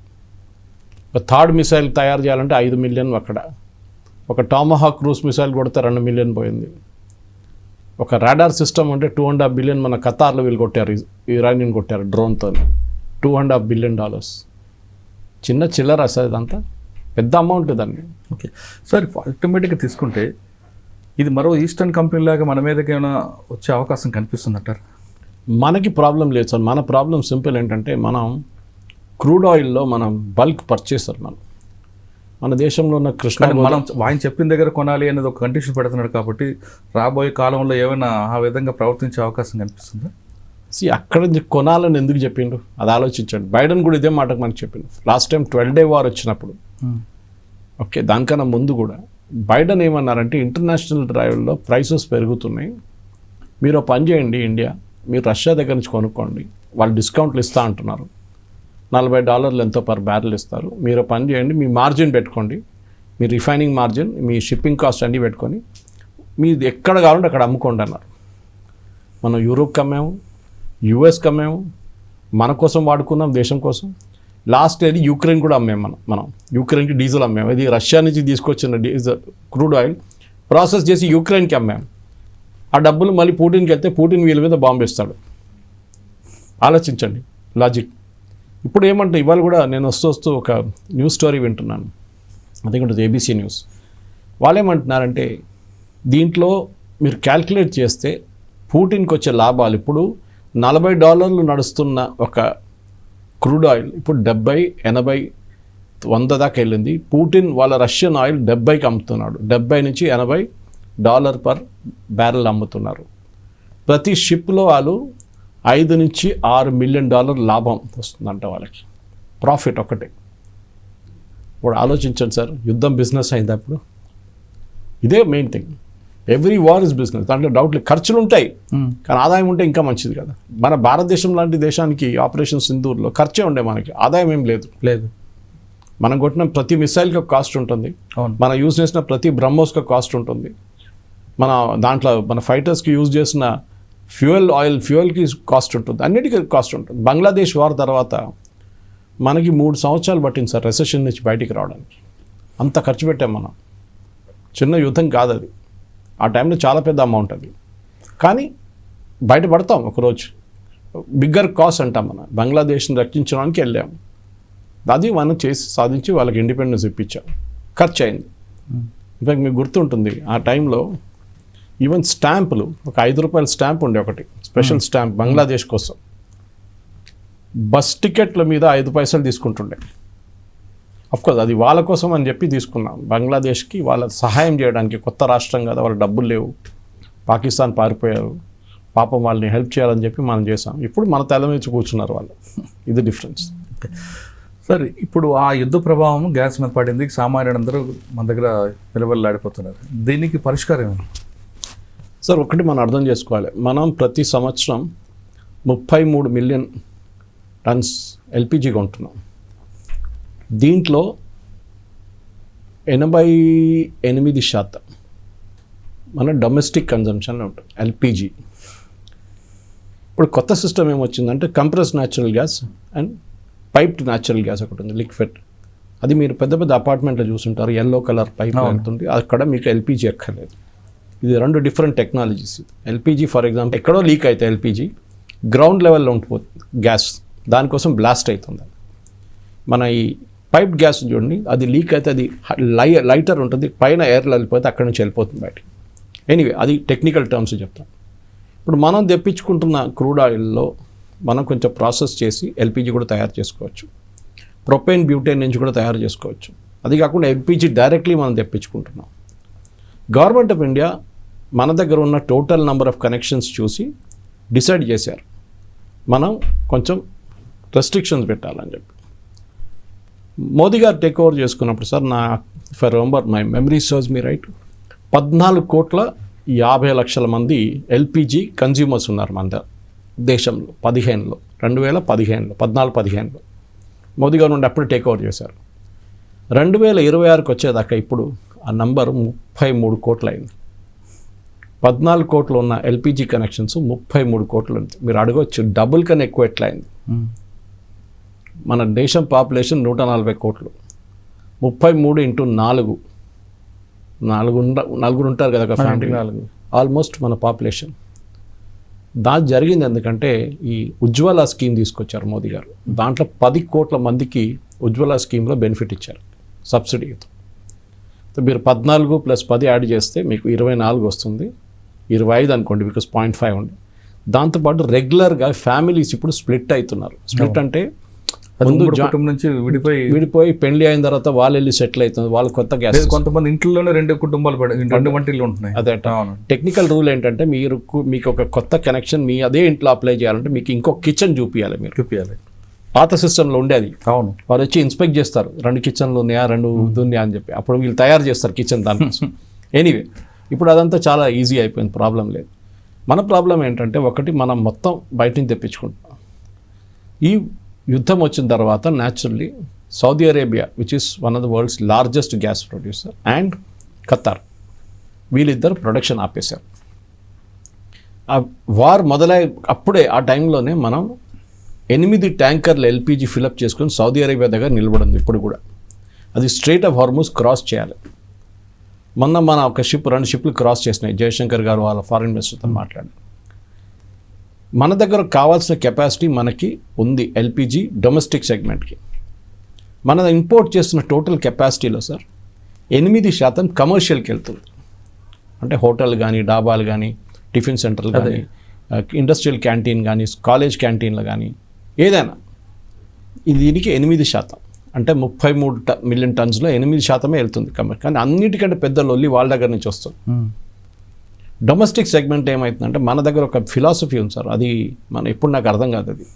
ఒక థర్డ్ మిసైల్ తయారు చేయాలంటే 5 మిలియన్ అక్కడ. ఒక టామహాక్ క్రూజ్ మిసైల్ కొడితే 2 మిలియన్ పోయింది. ఒక రాడార్ సిస్టమ్ అంటే $2.5 బిలియన్ మన ఖతార్లో వీళ్ళు కొట్టారు, ఇరానియన్ కొట్టారు డ్రోన్తో. $2.5 బిలియన్. చిన్న చిల్లర సార్ ఇదంతా, పెద్ద అమౌంట్ దాన్ని. ఓకే సార్, అల్టిమేట్గా తీసుకుంటే ఇది మరో ఈస్టర్న్ కంపెనీ లాగా మన మీదకి ఏమైనా వచ్చే అవకాశం కనిపిస్తుందంటారు? మనకి ప్రాబ్లం లేదు సార్. మన ప్రాబ్లం సింపుల్ ఏంటంటే మనం క్రూడ్ ఆయిల్లో మనం బల్క్ పర్చేసర్. మన దేశంలో ఉన్న కృష్ణ మనం ఆయన చెప్పిన దగ్గర కొనాలి అనేది ఒక కండిషన్ పెడుతున్నాడు కాబట్టి రాబోయే కాలంలో ఏమైనా ఆ విధంగా ప్రవర్తించే అవకాశం కనిపిస్తుందా? అక్కడ కొనాలని ఎందుకు చెప్పిండు అది ఆలోచించండి. బైడెన్ కూడా ఇదే మాటకు మనకు చెప్పిండు లాస్ట్ టైం 12 డే వార్ వచ్చినప్పుడు. ఓకే, దానికన్నా ముందు కూడా బైడెన్ ఏమన్నారంటే ఇంటర్నేషనల్ డ్రైవ్లో ప్రైసెస్ పెరుగుతున్నాయి, మీరు పని చేయండి ఇండియా, మీరు రష్యా దగ్గర నుంచి కొనుక్కోండి, వాళ్ళు డిస్కౌంట్లు ఇస్తా అంటున్నారు, $40 ఎంతో పర్ బ్యారెల్ ఇస్తారు, మీరు పని చేయండి, మీ మార్జిన్ పెట్టుకోండి, మీ రిఫైనింగ్ మార్జిన్, మీ షిప్పింగ్ కాస్ట్ అన్నీ పెట్టుకొని మీరు ఎక్కడ కావాలంటే అక్కడ అమ్ముకోండి అన్నారు. మనం యూరోప్కి అమ్మాము, యూఎస్కి అమ్మాము, మన కోసం వాడుకున్నాం దేశం కోసం. లాస్ట్ ఏది యూక్రెయిన్ కూడా అమ్మాము. మనం యూక్రెయిన్కి డీజిల్ అమ్మాము. ఇది రష్యా నుంచి తీసుకొచ్చిన డీజిల్ క్రూడ్ ఆయిల్ ప్రాసెస్ చేసి యూక్రెయిన్కి అమ్మాము. ఆ డబ్బులు మళ్ళీ పుటిన్కి వెళ్తే పుటిన్ వీళ్ళ మీద బాంబు ఇస్తాడు. ఆలోచించండి లాజిక్. ఇప్పుడు ఏమంటే ఇవాళ కూడా నేను వస్తూ ఒక న్యూస్ స్టోరీ వింటున్నాను, అది కూడా ఏబీసీ న్యూస్. వాళ్ళు ఏమంటున్నారంటే దీంట్లో మీరు క్యాల్కులేట్ చేస్తే పుటిన్కి వచ్చే లాభాలు ఇప్పుడు $40 నడుస్తున్న ఒక క్రూడ్ ఆయిల్ ఇప్పుడు 70, 80, 100 దాకా వెళ్ళింది. పుటిన్ వాళ్ళ రష్యన్ ఆయిల్ 70కి అమ్ముతున్నాడు. 70 నుంచి $80 పర్ బ్యారెల్ అమ్ముతున్నారు. ప్రతి షిప్లో వాళ్ళు $5 నుంచి $6 మిలియన్ లాభం వస్తుందంట వాళ్ళకి, ప్రాఫిట్ ఒకటే. ఇప్పుడు ఆలోచించండి సార్, యుద్ధం బిజినెస్ అయింది అప్పుడు. ఇదే main thing. Every war is business. దాంట్లో డౌట్ లేదు, ఖర్చులు ఉంటాయి కానీ ఆదాయం ఉంటే ఇంకా మంచిది కదా. మన భారతదేశం లాంటి దేశానికి ఆపరేషన్ సింధూర్లో ఖర్చే ఉండే, మనకి ఆదాయం ఏం లేదు. మనం కొట్టిన ప్రతి మిసైల్కి ఒక కాస్ట్ ఉంటుంది, మనం యూజ్ చేసిన ప్రతి బ్రహ్మోస్కి ఒక కాస్ట్ ఉంటుంది, మన దాంట్లో మన ఫైటర్స్కి యూజ్ చేసిన ఫ్యూయల్కి కాస్ట్ ఉంటుంది, అన్నిటికీ కాస్ట్ ఉంటుంది. బంగ్లాదేశ్ వార్ తర్వాత మనకి 3 సంవత్సరాలు పట్టింది సార్ రెసెషన్ నుంచి బయటికి రావడానికి. అంత ఖర్చు పెట్టాం మనం. చిన్న యుద్ధం కాదు అది, ఆ టైంలో చాలా పెద్ద అమౌంట్ అది. కానీ బయటపడతాం ఒకరోజు. బిగ్గర్ కాస్ట్ అంటాం, మనం బంగ్లాదేశ్ని రక్షించడానికి వెళ్ళాం. అది మనం చేసి సాధించి వాళ్ళకి ఇండిపెండెన్స్ ఇప్పించాం. ఖర్చు అయింది. ఇన్ఫాక్ట్ మీకు గుర్తుంటుంది ఆ టైంలో ఈవెన్ స్టాంపులు, ఒక ₹5 స్టాంప్ ఉండే, ఒకటి స్పెషల్ స్టాంప్ బంగ్లాదేశ్ కోసం. బస్ టికెట్ల మీద 5 పైసలు తీసుకుంటుండే. అఫ్కోర్స్ అది వాళ్ళ కోసం అని చెప్పి తీసుకున్నాం, బంగ్లాదేశ్కి వాళ్ళ సహాయం చేయడానికి. కొత్త రాష్ట్రం కదా, వాళ్ళ డబ్బులు లేవు, పాకిస్తాన్ పారిపోయారు, పాపం వాళ్ళని హెల్ప్ చేయాలని చెప్పి మనం చేసాం. ఇప్పుడు మన తల మీద కూర్చున్నారు వాళ్ళు. ఇది డిఫరెన్స్. సార్, ఇప్పుడు ఆ యుద్ధ ప్రభావం గ్యాస్ మీద పడింది, సామాన్యులందరూ మన దగ్గర నిలబెల్లాడిపోతున్నారు. దీనికి పరిష్కారం ఏమైనా? సార్, ఒకటి మనం అర్థం చేసుకోవాలి, మనం ప్రతి సంవత్సరం 33 మిలియన్ టన్స్ ఎల్పిజి కొంటున్నాం. దీంట్లో 88% మన డొమెస్టిక్ కన్జంప్షన్లో ఉంటుంది ఎల్పిజి. ఇప్పుడు కొత్త సిస్టమ్ ఏమొచ్చిందంటే compress natural gas and piped natural gas ఒకటి ఉంది, లిక్విడ్. అది మీరు పెద్ద పెద్ద అపార్ట్మెంట్లో చూసుంటారు, ఎల్లో కలర్ పైప్ వెళ్తుంది, అక్కడ మీకు ఎల్పిజి ఎక్కర్లేదు. ఇది 2 different technologies. LPG for example ఎక్కడో లీక్ అయితే ఎల్పిజి గ్రౌండ్ లెవెల్లో ఉండిపోతుంది గ్యాస్, దానికోసం బ్లాస్ట్ అవుతుంది. మన ఈ పైప్ గ్యాస్ చూడండి, అది లీక్ అయితే అది లైటర్ ఉంటుంది, పైన ఎయిర్లో వెళ్ళిపోతే అక్కడి నుంచి వెళ్ళిపోతుంది బయటికి. ఎనీవే, అది టెక్నికల్ టర్మ్స్ చెప్తాం. ఇప్పుడు మనం తెప్పించుకుంటున్న క్రూడ్ ఆయిల్లో మనం కొంచెం ప్రాసెస్ చేసి ఎల్పిజి కూడా తయారు చేసుకోవచ్చు, ప్రొపేన్ బ్యూటేన్ నుంచి కూడా తయారు చేసుకోవచ్చు. అది కాకుండా ఎల్పిజి డైరెక్ట్లీ మనం తెప్పించుకుంటున్నాం. గవర్నమెంట్ ఆఫ్ ఇండియా మన దగ్గర ఉన్న టోటల్ నెంబర్ ఆఫ్ కనెక్షన్స్ చూసి డిసైడ్ చేశారు మనం కొంచెం రెస్ట్రిక్షన్స్ పెట్టాలని చెప్పి. మోదీ గారు టేక్ ఓవర్ చేసుకున్నప్పుడు సార్, నా for remember my memory serves me right, 14,50,00,000 మంది ఎల్పిజి కన్జ్యూమర్స్ ఉన్నారు మన దేశంలో 2015లో మోదీ గారు నుండి అప్పుడు టేక్ ఓవర్ చేశారు. 2026కి వచ్చేదాకా ఇప్పుడు ఆ నంబర్ 33 కోట్లు అయింది. 14 కోట్లు ఉన్న ఎల్పిజి కనెక్షన్స్ 33 కోట్లు ఉంది. మీరు అడగవచ్చు డబుల్ కన్నా ఎక్కువ ఎట్లా అయింది. మన దేశం పాపులేషన్ 140 కోట్లు, 33 ఇంటూ 4 నలుగురు ఉంటారు కదా ఒక ఫ్యామిలీ, ఆల్మోస్ట్ మన పాపులేషన్. దాని జరిగింది ఎందుకంటే ఈ ఉజ్వల స్కీమ్ తీసుకొచ్చారు మోదీ గారు. దాంట్లో 10 కోట్ల మందికి ఉజ్వల స్కీమ్లో బెనిఫిట్ ఇచ్చారు సబ్సిడీతో. మీరు 14 + 10 యాడ్ చేస్తే మీకు 24 వస్తుంది, 25 అనుకోండి బికాస్ 0.5 ఉంది. దాంతోపాటు రెగ్యులర్గా ఫ్యామిలీస్ ఇప్పుడు స్ప్లిట్ అవుతున్నారు. స్ప్లిట్ అంటే ముందు కుటుంబం నుంచి విడిపోయి పెళ్లి అయిన తర్వాత వాళ్ళు వెళ్ళి సెటిల్ అవుతుంది, వాళ్ళు కొత్త గ్యాస్. కొంతమంది ఇంట్లోనే 2 కుటుంబాలు 2 వంటిల్లు ఉంటున్నాయి. అదే టెక్నికల్ రూల్ ఏంటంటే మీకు ఒక కొత్త కనెక్షన్ మీ అదే ఇంట్లో అప్లై చేయాలంటే మీకు ఇంకొక కిచెన్ చూపించాలి. మీరు చూపించాలి. పాత సిస్టంలో ఉండేది. అవును, వాళ్ళు వచ్చి ఇన్స్పెక్ట్ చేస్తారు, 2 కిచెన్లు ఉన్నాయా, 2 ఉన్నాయా అని చెప్పి. అప్పుడు వీళ్ళు తయారు చేస్తారు కిచెన్ దానికోసం. ఎనీవే ఇప్పుడు అదంతా చాలా ఈజీ అయిపోయింది, ప్రాబ్లం లేదు. మన ప్రాబ్లం ఏంటంటే ఒకటి మనం మొత్తం బయట నుంచి తెప్పించుకుంటున్నాం. ఈ యుద్ధం వచ్చిన తర్వాత naturally Saudi Arabia which is one of the world's largest gas producer and Qatar వీళ్ళిద్దరు ప్రొడక్షన్ ఆపేశారు. ఆ వార్ మొదలై అప్పుడే ఆ టైంలోనే మనం 8 ట్యాంకర్లు ఎల్పిజి ఫిలప్ చేసుకొని సౌదీ అరేబియా దగ్గర నిలబడింది. ఇప్పుడు కూడా అది స్ట్రైట్ ఆఫ్ హార్మూజ్ క్రాస్ చేయాలి. మొన్న మన ఒక షిప్ 2 షిప్లు క్రాస్ చేసినాయి. జయశంకర్ గారు వాళ్ళ ఫారిన్ మినిస్టర్తో మాట్లాడారు. మన దగ్గర కావాల్సిన కెపాసిటీ మనకి ఉంది ఎల్పిజి డొమెస్టిక్ సెగ్మెంట్కి. మన ఇంపోర్ట్ చేస్తున్న టోటల్ కెపాసిటీలో సార్ 8% కమర్షియల్కి వెళ్తుంది. అంటే హోటల్ కానీ, డాబాలు కానీ, టిఫిన్ సెంటర్లు కానీ, ఇండస్ట్రియల్ క్యాంటీన్ కానీ, కాలేజ్ క్యాంటీన్లు కానీ, ఏదైనా దీనికి 8%. అంటే 33 మిలియన్ టన్స్లో 8% వెళ్తుంది కమర్షియల్. కానీ అన్నిటికంటే పెద్ద లొల్లి వాళ్ళ దగ్గర నుంచి వస్తుంది. డొమెస్టిక్ సెగ్మెంట్ ఏమవుతుందంటే మన దగ్గర ఒక ఫిలాసఫీ ఉంది సార్, అది మనం ఎప్పుడు నాకు అర్థం కాదు. అది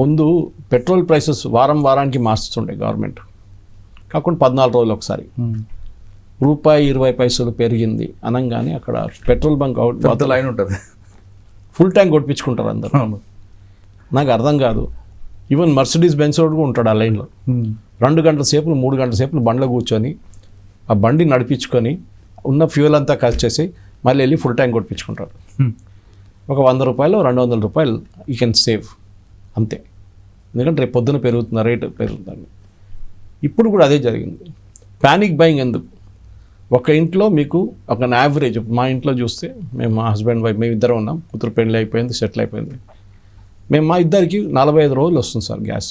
ముందు పెట్రోల్ ప్రైసెస్ వారానికి మార్చుతుండే గవర్నమెంట్, కాకుండా 14 రోజులు ఒకసారి ₹1.20 పెరిగింది అనగానే అక్కడ పెట్రోల్ బంక్ అవుట్ లైన్ ఉంటుంది, ఫుల్ ట్యాంక్ కొట్టించుకుంటారు అందరూ. నాకు అర్థం కాదు. ఈవెన్ మర్సిడీస్ బెంజ్ కూడా ఉంటాడు ఆ లైన్లో. 2 గంటల సేపు 3 గంటల సేపు బండ్లో కూర్చొని ఆ బండి నడిపించుకొని ఉన్న ఫ్యూయల్ అంతా ఖర్చు చేసి మళ్ళీ వెళ్ళి ఫుల్ ట్యాంక్ కొట్టించుకుంటాడు. ఒక ₹100 ₹200 యూ కెన్ సేవ్ అంతే. ఎందుకంటే రేపు పొద్దున పెరుగుతున్న రేటు పెరుగుతుంది. ఇప్పుడు కూడా అదే జరిగింది. ప్యానిక్ బయింగ్ ఎందుకు? ఒక ఇంట్లో మీకు ఒక యావరేజ్, మా ఇంట్లో చూస్తే మేము మా హస్బెండ్ వైఫ్ మేము ఇద్దరం ఉన్నాం, కూతురు పెళ్ళి అయిపోయింది, సెటిల్ అయిపోయింది. మేము మా ఇద్దరికి 45 రోజులు వస్తుంది సార్ గ్యాస్.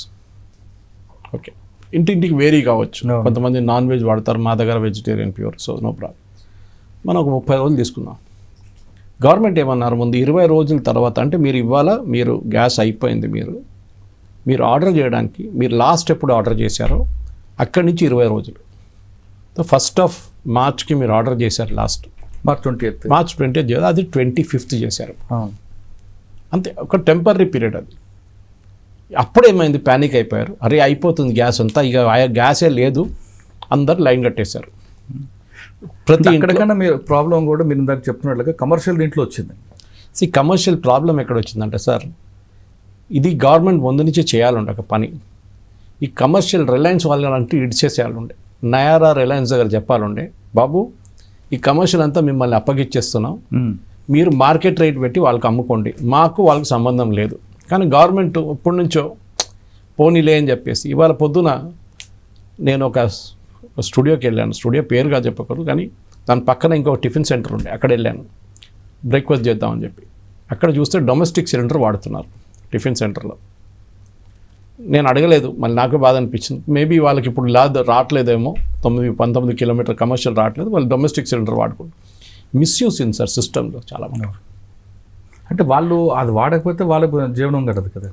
ఓకే, ఇంటింటికి వేరీ కావచ్చు. కొంతమంది నాన్ వెజ్ వాడతారు, మా దగ్గర vegetarian pure, so no problem. మనం ఒక 30 రోజులు తీసుకుందాం. గవర్నమెంట్ ఏమన్నారు ముందు 20 రోజుల తర్వాత, అంటే మీరు ఇవాళ మీరు గ్యాస్ అయిపోయింది, మీరు ఆర్డర్ చేయడానికి మీరు లాస్ట్ ఎప్పుడు ఆర్డర్ చేశారో అక్కడి నుంచి 20 రోజులు. సో 1 మార్చ్కి మీరు ఆర్డర్ చేశారు, లాస్ట్ మార్చ్ 20th చేయాలి, అది 25th చేశారు. అంతే, ఒక టెంపరీ పీరియడ్ అది. అప్పుడేమైంది, ప్యానిక్ అయిపోయారు. అరే అయిపోతుంది గ్యాస్ అంతా, ఇక గ్యాసే లేదు, అందరు లైన్ కట్టేశారు. ప్రతి ఎక్కడికైనా మీరు ప్రాబ్లం కూడా మీరు ఇందాక చెప్తున్నట్లుగా కమర్షియల్ దీంట్లో వచ్చింది. కమర్షియల్ ప్రాబ్లం ఎక్కడ వచ్చిందంటే సార్, ఇది గవర్నమెంట్ ముందు నుంచి చేయాలండి ఒక పని. ఈ కమర్షియల్ రిలయన్స్ వాళ్ళంటే ఇడిచేసేయాలండే, నయారా రిలయన్స్ దగ్గర చెప్పాలండే, బాబు ఈ కమర్షియల్ అంతా మిమ్మల్ని అప్పగిచ్చేస్తున్నాం, మీరు మార్కెట్ రేట్ పెట్టి వాళ్ళకి అమ్ముకోండి, వాళ్ళకి సంబంధం లేదు. కానీ గవర్నమెంట్ ఇప్పటి నుంచో పోనీలే అని చెప్పేసి, ఇవాళ పొద్దున నేను ఒక స్టూడియోకి వెళ్ళాను, స్టూడియో పేరుగా చెప్పకూడదు కానీ దాని పక్కన ఇంకొక టిఫిన్ సెంటర్ ఉండే, అక్కడ వెళ్ళాను బ్రేక్ఫాస్ట్ చేద్దామని చెప్పి. అక్కడ చూస్తే డొమెస్టిక్ సిలిండర్ వాడుతున్నారు టిఫిన్ సెంటర్లో. నేను అడగలేదు, మళ్ళీ నాకు బాధ అనిపించింది. మేబీ వాళ్ళకి ఇప్పుడు రావట్లేదేమో, 19 కిలోమీటర్ కమర్షియల్ రావట్లేదు, వాళ్ళు డొమెస్టిక్ సిలిండర్ వాడుకుంటారు. మిస్యూస్ ఇన్ సార్ సిస్టంలో చాలా మంది. అంటే వాళ్ళు అది వాడకపోతే వాళ్ళ జీవనం గడదు కదా.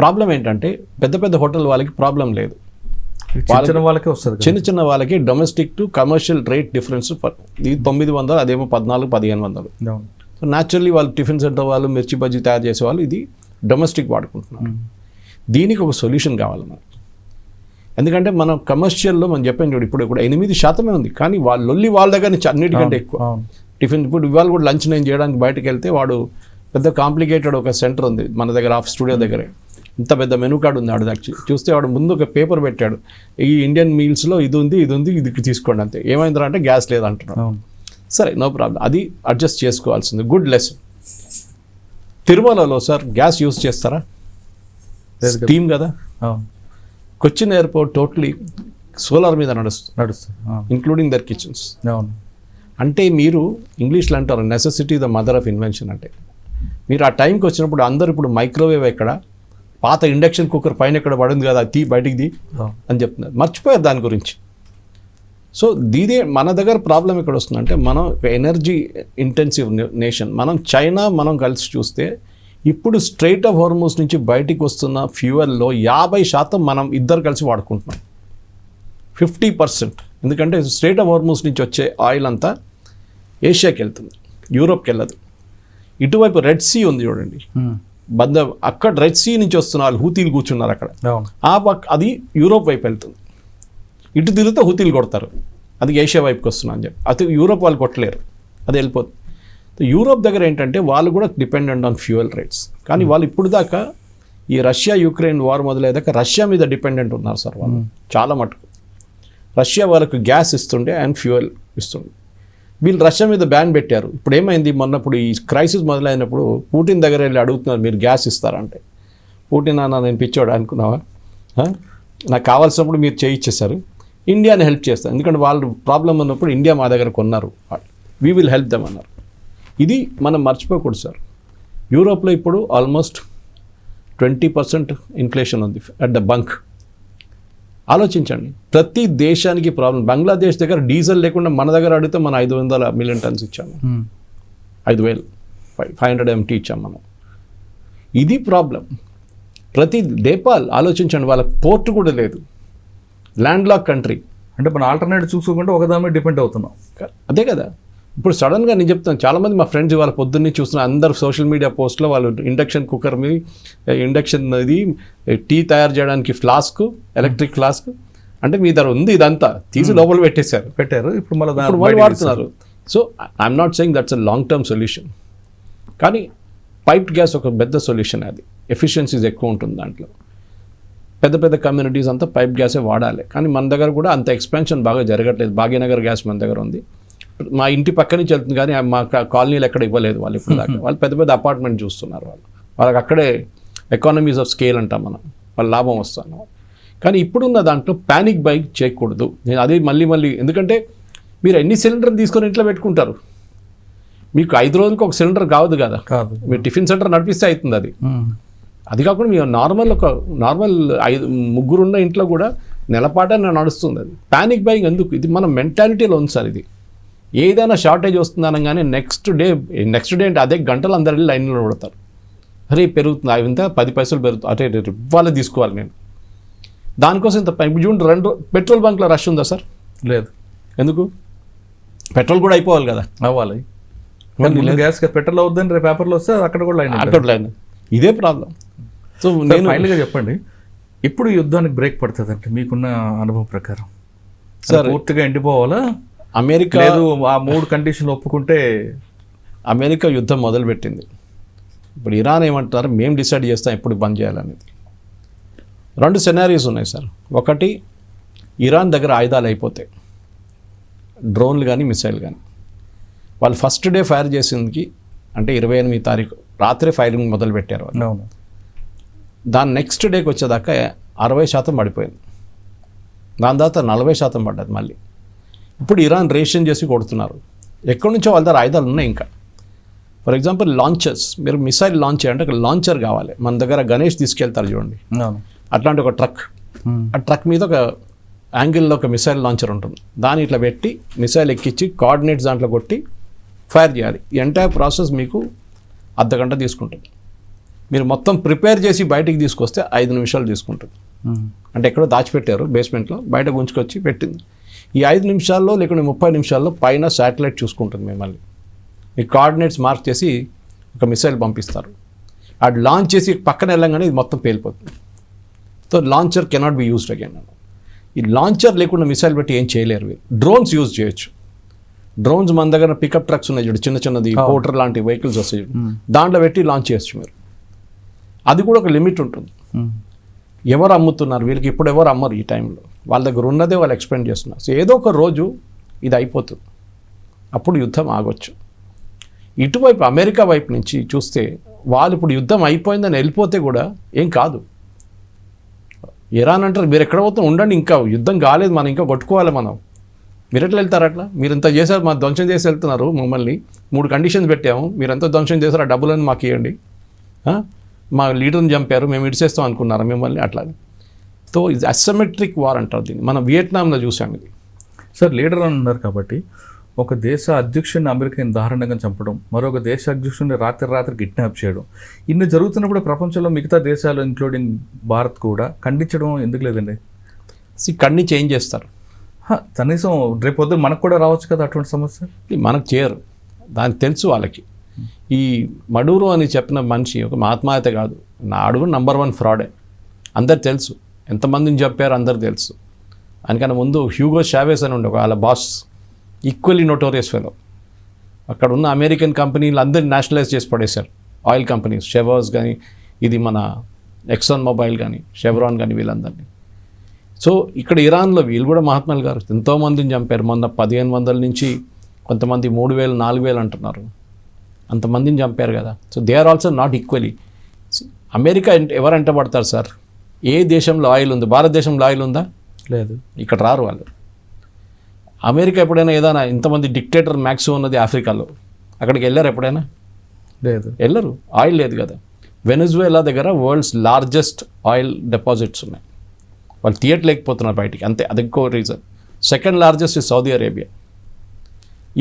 ప్రాబ్లం ఏంటంటే పెద్ద హోటల్ వాళ్ళకి ప్రాబ్లం లేదు, వాళ్ళకే వస్తుంది. చిన్న వాళ్ళకి domestic to commercial rate difference ఇది 900, అదేమో 1400-1500. సో న్యాచురల్లీ వాళ్ళు టిఫిన్ సెంటర్ వాళ్ళు మిర్చి బజ్జీ తయారు చేసే వాళ్ళు ఇది డొమెస్టిక్ వాడుకుంటున్నారు. దీనికి ఒక సొల్యూషన్ కావాలి మనకి. ఎందుకంటే మనం కమర్షియల్లో మనం చెప్పాను చూడు, ఇప్పుడు 8% ఉంది, కానీ వాళ్ళ దగ్గర నుంచి అన్నిటికంటే ఎక్కువ టిఫిన్. ఇప్పుడు ఇవాళ కూడా లంచ్ నేను చేయడానికి బయటకు వెళ్తే వాడు పెద్ద కాంప్లికేటెడ్ ఒక సెంటర్ ఉంది మన దగ్గర, స్టూడియో దగ్గరే, ఇంత పెద్ద మెనూ కార్డు ఉంది. వాడు చూస్తే వాడు ముందు ఒక పేపర్ పెట్టాడు, ఈ ఇండియన్ మీల్స్లో ఇది ఉంది ఇది తీసుకోండి అంతే. ఏమైందిరా అంటే గ్యాస్ లేదంటున్నాడు. సరే నో ప్రాబ్లం, అది అడ్జస్ట్ చేసుకోవాల్సింది. Good lesson. తిరుమలలో సార్ గ్యాస్ యూస్ చేస్తారా? స్టీమ్ కదా. అవును, కొచ్చిన్ ఎయిర్పోర్ట్ టోటలీ సోలార్ మీద నడుస్తుంది, ఇంక్లూడింగ్ దర్ కిచెన్స్. అవును, అంటే మీరు ఇంగ్లీష్లో అంటారు necessity the mother of invention. అంటే మీరు ఆ టైంకి వచ్చినప్పుడు అందరు ఇప్పుడు మైక్రోవేవ్ ఎక్కడ, పాత ఇండక్షన్ కుక్కర్ పైన ఎక్కడ పడింది కదా, బయటికి ది అని చెప్తున్నారు, మర్చిపోయారు దాని గురించి. సో దీదే మన దగ్గర ప్రాబ్లం ఎక్కడ వస్తుందంటే, మనం ఎనర్జీ ఇంటెన్సివ్ నేషన్. మనం చైనా మనం కలిసి చూస్తే ఇప్పుడు స్ట్రైట్ ఆఫ్ హార్మోస్ నుంచి బయటికి వస్తున్న ఫ్యూయల్లో 50% మనం ఇద్దరు కలిసి వాడుకుంటున్నాం, 50%. ఎందుకంటే స్ట్రైట్ ఆఫ్ హార్మోస్ నుంచి వచ్చే ఆయిల్ అంతా ఏషియాకి వెళ్తుంది, యూరోప్కి వెళ్ళదు. ఇటువైపు రెడ్ సీ ఉంది చూడండి, అక్కడ రెడ్ సీ నుంచి వస్తున్న వాళ్ళు హూతీలు కూర్చున్నారు అక్కడ, ఆ పక్క అది యూరోప్ వైపు వెళ్తుంది. ఇటు తిరిగితే హూతీలు కొడతారు, అది ఏషియా వైపుకి వస్తున్నా అని చెప్పి. అది యూరోప్ వాళ్ళు కొట్టలేరు, అది వెళ్ళిపోతుంది. యూరోప్ దగ్గర ఏంటంటే వాళ్ళు కూడా డిపెండెంట్ ఆన్ ఫ్యూయల్ రేట్స్. కానీ వాళ్ళు ఇప్పుడు దాకా ఈ రష్యా యుక్రెయిన్ వార్ మొదలయ్యాక రష్యా మీద డిపెండెంట్ ఉన్నారు సార్ వాళ్ళు చాలా మటుకు. రష్యా వాళ్ళకు గ్యాస్ ఇస్తుండే అండ్ ఫ్యూయల్ ఇస్తుండే. వీళ్ళు రష్యా మీద బ్యాన్ పెట్టారు. ఇప్పుడు ఏమైంది, మొన్నప్పుడు ఈ క్రైసిస్ మొదలైనప్పుడు పుటిన్ దగ్గర వెళ్ళి అడుగుతున్నారు మీరు గ్యాస్ ఇస్తారంటే, పుటిన్ అన్న నేను పిచ్చోడు అనుకున్నావా, నాకు కావాల్సినప్పుడు మీరు చేయించేశారు, ఇండియాని హెల్ప్ చేస్తారు, ఎందుకంటే వాళ్ళు ప్రాబ్లం ఉన్నప్పుడు ఇండియా మా దగ్గర కొన్నారు, వీ విల్ హెల్ప్ దెమ్ అన్నారు. ఇది మనం మర్చిపోకూడదు సార్. యూరోప్లో ఇప్పుడు ఆల్మోస్ట్ 20% ఇన్ఫ్లేషన్ ఉంది అట్ ద బంక్. ఆలోచించండి, ప్రతి దేశానికి ప్రాబ్లం. బంగ్లాదేశ్ దగ్గర డీజిల్ లేకుండా మన దగ్గర అడిగితే మనం 500 మిలియన్ టన్స్ ఇచ్చాము, 500 MT ఇచ్చాము మనం. ఇది ప్రాబ్లం. ప్రతి నేపాల్ ఆలోచించండి, వాళ్ళ పోర్ట్ కూడా లేదు, ల్యాండ్ లాక్ కంట్రీ. అంటే మనం ఆల్టర్నేటివ్ చూసుకోకుండా ఒకదాని మీద డిపెండ్ అవుతున్నాం. అదే కదా. ఇప్పుడు సడన్గా నేను చెప్తాను, చాలామంది మా ఫ్రెండ్స్ వాళ్ళ పొద్దున్నే చూస్తున్నారు, అందరు సోషల్ మీడియా పోస్ట్లో వాళ్ళు ఇండక్షన్ కుక్కర్ మీద, ఇండక్షన్ ఇది టీ తయారు చేయడానికి ఫ్లాస్క్, ఎలక్ట్రిక్ ఫ్లాస్క్, అంటే మీ దగ్గర ఉంది ఇదంతా తీసి లోపల పెట్టారు. ఇప్పుడు వాళ్ళు వాడుతున్నారు. So I'm not saying that's a long term solution, కానీ పైప్డ్ గ్యాస్ ఒక పెద్ద సొల్యూషన్. అది ఎఫిషియన్సీస్ ఎక్కువ ఉంటుంది దాంట్లో. పెద్ద పెద్ద కమ్యూనిటీస్ అంతా పైప్ గ్యాసే వాడాలి. కానీ మన దగ్గర కూడా అంత ఎక్స్పాన్షన్ బాగా జరగట్లేదు. భాగ్యనగర్ గ్యాస్ మన దగ్గర ఉంది, మా ఇంటి పక్క నుంచి వెళ్తుంది, కానీ మా కాలనీలు ఎక్కడ ఇవ్వలేదు వాళ్ళు ఇప్పుడు దాకా. వాళ్ళు పెద్ద పెద్ద అపార్ట్మెంట్ చూస్తున్నారు, వాళ్ళకి అక్కడే ఎకానమీస్ ఆఫ్ స్కేల్ అంటాం మనం, వాళ్ళ లాభం వస్తాను. కానీ ఇప్పుడున్న దాంట్లో ప్యానిక్ బైక్ చేయకూడదు. నేను అది మళ్ళీ ఎందుకంటే మీరు ఎన్ని సిలిండర్ తీసుకొని ఇంట్లో పెట్టుకుంటారు, మీకు 5 రోజులకు ఒక సిలిండర్ కావద్దు కదా, మీరు టిఫిన్ సెంటర్ నడిపిస్తే అవుతుంది అది. అది కాకుండా మీరు నార్మల్ 3 ఉన్న ఇంట్లో కూడా నెలపాట నడుస్తుంది. అది ప్యానిక్ బైయింగ్ ఎందుకు? ఇది మన మెంటాలిటీలో ఉంది సార్. ఇది ఏదైనా షార్టేజ్ వస్తుంది అనగానే నెక్స్ట్ డే అంటే అదే గంటలు అందరి లైన్లో పడతారు. అరే పెరుగుతుంది, అవి ఇంత 10 పైసలు పెరుగుతుంది, అటే ఇవ్వాలి తీసుకోవాలి నేను. దానికోసం ఇంత జూన్ 2 పెట్రోల్ బంక్లో రష్ ఉందా సార్? లేదు. ఎందుకు? పెట్రోల్ కూడా అయిపోవాలి కదా. అవ్వాలి. గ్యాస్ పెట్రోల్ అవుద్దని రేపు పేపర్లో వస్తే అక్కడ కూడా లైన్. ఇదే ప్రాబ్లం. సో నేను ఫైనల్గా చెప్పండి, ఇప్పుడు యుద్ధానికి బ్రేక్ పడుతుంది అంటే మీకున్న అనుభవం ప్రకారం సార్ పూర్తిగా ఎండిపోవాలా? అమెరికా లేదు, ఆ 3 కండిషన్లు ఒప్పుకుంటే అమెరికా యుద్ధం మొదలుపెట్టింది. ఇప్పుడు ఇరాన్ ఏమంటారు, మేము డిసైడ్ చేస్తాం ఎప్పుడు బంద్ చేయాలనేది. 2 సెనారీస్ ఉన్నాయి సార్. ఒకటి, ఇరాన్ దగ్గర ఆయుధాలు అయిపోతాయి, డ్రోన్లు కానీ మిసైల్ కానీ. వాళ్ళు ఫస్ట్ డే ఫైర్ చేసిందికి అంటే 28 తారీఖు రాత్రి ఫైరింగ్ మొదలు పెట్టారు వాళ్ళు. దాని నెక్స్ట్ డేకి వచ్చేదాకా 60% పడిపోయింది, దాని తర్వాత 40% పడ్డది మళ్ళీ. ఇప్పుడు ఇరాన్ రేషన్ చేసి కొడుతున్నారు. ఎక్కడి నుంచో వాళ్ళ దగ్గర ఆయుధాలు ఉన్నాయి. ఇంకా ఫర్ ఎగ్జాంపుల్ లాంచర్స్, మీరు మిసైల్ లాంచ్ చేయాలంటే ఒక లాంచర్ కావాలి. మన దగ్గర గణేష్ తీసుకెళ్తారు చూడండి, అట్లాంటి ఒక ట్రక్, ఆ ట్రక్ మీద ఒక యాంగిల్లో ఒక మిసైల్ లాంచర్ ఉంటుంది. దాన్ని ఇట్లా పెట్టి మిసైల్ ఎక్కించి కోఆర్డినేట్స్ దాంట్లో కొట్టి ఫైర్ చేయాలి. ఈ ఎంటైర్ ప్రాసెస్ మీకు అర్ధగంట తీసుకుంటుంది. మీరు మొత్తం ప్రిపేర్ చేసి బయటికి తీసుకొస్తే 5 నిమిషాలు తీసుకుంటుంది. అంటే ఎక్కడో దాచిపెట్టారు బేస్మెంట్లో, బయట గుంచుకొచ్చి పెట్టింది. ఈ 5 నిమిషాల్లో లేకుంటే 30 నిమిషాల్లో పైన శాటిలైట్ చూసుకుంటుంది మిమ్మల్ని. మీ కోఆర్డినేట్స్ మార్క్ చేసి ఒక మిసైల్ పంపిస్తారు. అది లాంచ్ చేసి పక్కన వెళ్ళంగానే ఇది మొత్తం పేలిపోతుంది. So launcher cannot be used again. ఈ లాంచర్ లేకుండా మిసైల్ పెట్టి ఏం చేయలేరు. డ్రోన్స్ యూజ్ చేయొచ్చు. డ్రోన్స్ మన దగ్గర పికప్ ట్రక్స్ ఉన్నాయి చూడు, చిన్నది పోర్టర్ లాంటి వెహికల్స్ వస్తాయి, దాంట్లో పెట్టి లాంచ్ చేయొచ్చు మీరు. అది కూడా ఒక లిమిట్ ఉంటుంది. ఎవరు అమ్ముతున్నారు వీళ్ళకి? ఇప్పుడు ఎవరు అమ్మరు ఈ టైంలో. వాళ్ళ దగ్గర ఉన్నదే వాళ్ళు ఎక్స్పెండ్ చేస్తున్నారు. సో ఏదో ఒక రోజు ఇది అయిపోతుంది, అప్పుడు యుద్ధం ఆగొచ్చు. ఇటువైపు అమెరికా వైపు నుంచి చూస్తే వాళ్ళు ఇప్పుడు యుద్ధం అయిపోయిందని వెళ్ళిపోతే కూడా ఏం కాదు. ఇరాన్ అంటారు మీరు ఎక్కడ పోతాం ఉండండి, ఇంకా యుద్ధం కాలేదు, మనం ఇంకా కొట్టుకోవాలి, మనం మీరు ఎట్లా వెళ్తారు అట్లా, మీరు ఇంత చేశారు, మా ధ్వంసం చేసి వెళ్తున్నారు, మమ్మల్ని 3 కండిషన్స్ పెట్టాము, మీరు ఎంత ధ్వంసం చేశారు, ఆ డబ్బులను మాకు ఇవ్వండి, మా లీడర్ని చంపారు, మేము ఇడిచేస్తాం అనుకున్నారా మిమ్మల్ని, అట్లా. సో ఇది అసిమెట్రిక్ వార్ అంటారు దీన్ని, మనం వియట్నాంలో చూసాం ఇది. సార్ లీడర్ అని ఉన్నారు కాబట్టి ఒక దేశ అధ్యక్షుడిని అమెరికా దారుణంగా చంపడం, మరొక దేశ అధ్యక్షుడిని రాత్రి కిడ్నాప్ చేయడం, ఇన్ని జరుగుతున్నప్పుడు ప్రపంచంలో మిగతా దేశాలు ఇంక్లూడింగ్ భారత్ కూడా ఖండించడం ఎందుకు లేదండి? కన్నీ చేంజ్ చేస్తారు, కనీసం రేపొద్దు మనకు కూడా రావచ్చు కదా అటువంటి సమస్య. మనకు చేయరు, దానికి తెలుసు వాళ్ళకి. ఈ మడూరో అని చెప్పిన మనిషి ఒక మహాత్మాయత కాదు, నాడు నంబర్ 1 ఫ్రాడే, అందరు తెలుసు, ఎంతమందిని చెప్పారు అందరు తెలుసు. అందుకని ముందు హ్యూగో షావేస్ అని ఉండే వాళ్ళ బాస్, ఈక్వల్లీ నోటోరియస్ ఫెలో. అక్కడ ఉన్న అమెరికన్ కంపెనీలు అందరినీ నేషనలైజ్ చేసి పడేశారు, ఆయిల్ కంపెనీస్, షెవర్స్ కానీ, ఇది మన ఎక్సాన్ మొబైల్ కానీ, షెవ్రాన్ కానీ, వీళ్ళందరినీ. సో ఇక్కడ ఇరాన్లో వీళ్ళు కూడా మహాత్మాలు గారు ఎంతోమందిని చంపారు. మొన్న 1500 నుంచి కొంతమంది 3000, 4000 అంటున్నారు, అంతమందిని చంపారు కదా. So they are also not equally. America ఎవరు ఎంటబడతారు సార్? ఏ దేశంలో ఆయిల్ ఉంది? భారతదేశంలో ఆయిల్ ఉందా? లేదు. ఇక్కడ రారు వాళ్ళు. అమెరికా ఎప్పుడైనా ఏదైనా ఇంతమంది డిక్టేటర్ మ్యాక్సిమం ఉన్నది ఆఫ్రికాలో, అక్కడికి వెళ్ళారు ఎప్పుడైనా? లేదు, వెళ్ళరు, ఆయిల్ లేదు కదా. వెనజువేలా దగ్గర వరల్డ్స్ లార్జెస్ట్ ఆయిల్ డిపాజిట్స్ ఉన్నాయి, వాళ్ళు తీయట్లేకపోతున్నారు బయటికి, అంతే, అది ఇంకో reason. Second largest is Saudi Arabia.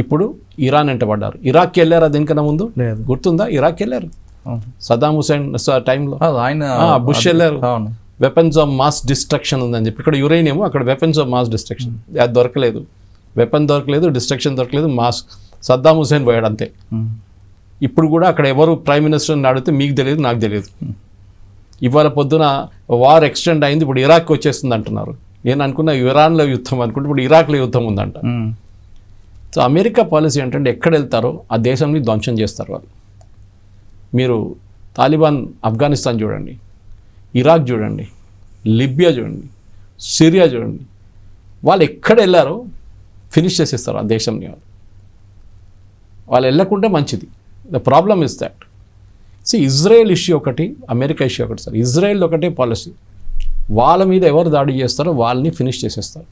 ఇప్పుడు ఇరాన్ ఎంటబడ్డారు. ఇరాక్కి వెళ్ళారా దీనికన్నా ముందు? లేదు. గుర్తుందా? ఇరాక్ వెళ్ళారు సద్దాం హుసేన్ టైంలో, ఆయన బుష్ వెళ్ళారు. వెపన్స్ ఆఫ్ మాస్ డిస్ట్రక్షన్ ఉందని చెప్పి, ఇక్కడ యురేనియం, అక్కడ వెపన్స్ ఆఫ్ మాస్ డిస్ట్రక్షన్, అది దొరకలేదు, వెపన్ దొరకలేదు, డిస్ట్రక్షన్ దొరకలేదు, మాస్ సద్దాం హుసేన్ పోయాడు అంతే. ఇప్పుడు కూడా అక్కడ ఎవరు ప్రైమ్ మినిస్టర్ని అడిగితే మీకు తెలియదు, నాకు తెలియదు. ఇవాళ పొద్దున వార్ ఎక్స్టెండ్ అయింది, ఇప్పుడు ఇరాక్కి వచ్చేస్తుంది అంటున్నారు. నేను అనుకున్న ఇరాన్లో యుద్ధం అనుకుంటే ఇప్పుడు ఇరాక్లో యుద్ధం ఉందంట. సో అమెరికా పాలసీ ఏంటంటే ఎక్కడ వెళ్తారో ఆ దేశాన్ని ధ్వంసం చేస్తారు వాళ్ళు. మీరు తాలిబాన్ ఆఫ్ఘనిస్తాన్ చూడండి, ఇరాక్ చూడండి, లిబియా చూడండి, సిరియా చూడండి, వాళ్ళు ఎక్కడ వెళ్ళారో ఫినిష్ చేసేస్తారు ఆ దేశంని. వాళ్ళు వెళ్ళకుంటే మంచిది. The problem is that. Israel issue ఒకటి, అమెరికా ఇష్యూ ఒకటి సార్. ఇజ్రాయెల్ ఒకటే పాలసీ, వాళ్ళ మీద ఎవరు దాడి చేస్తారో వాళ్ళని ఫినిష్ చేసేస్తారు.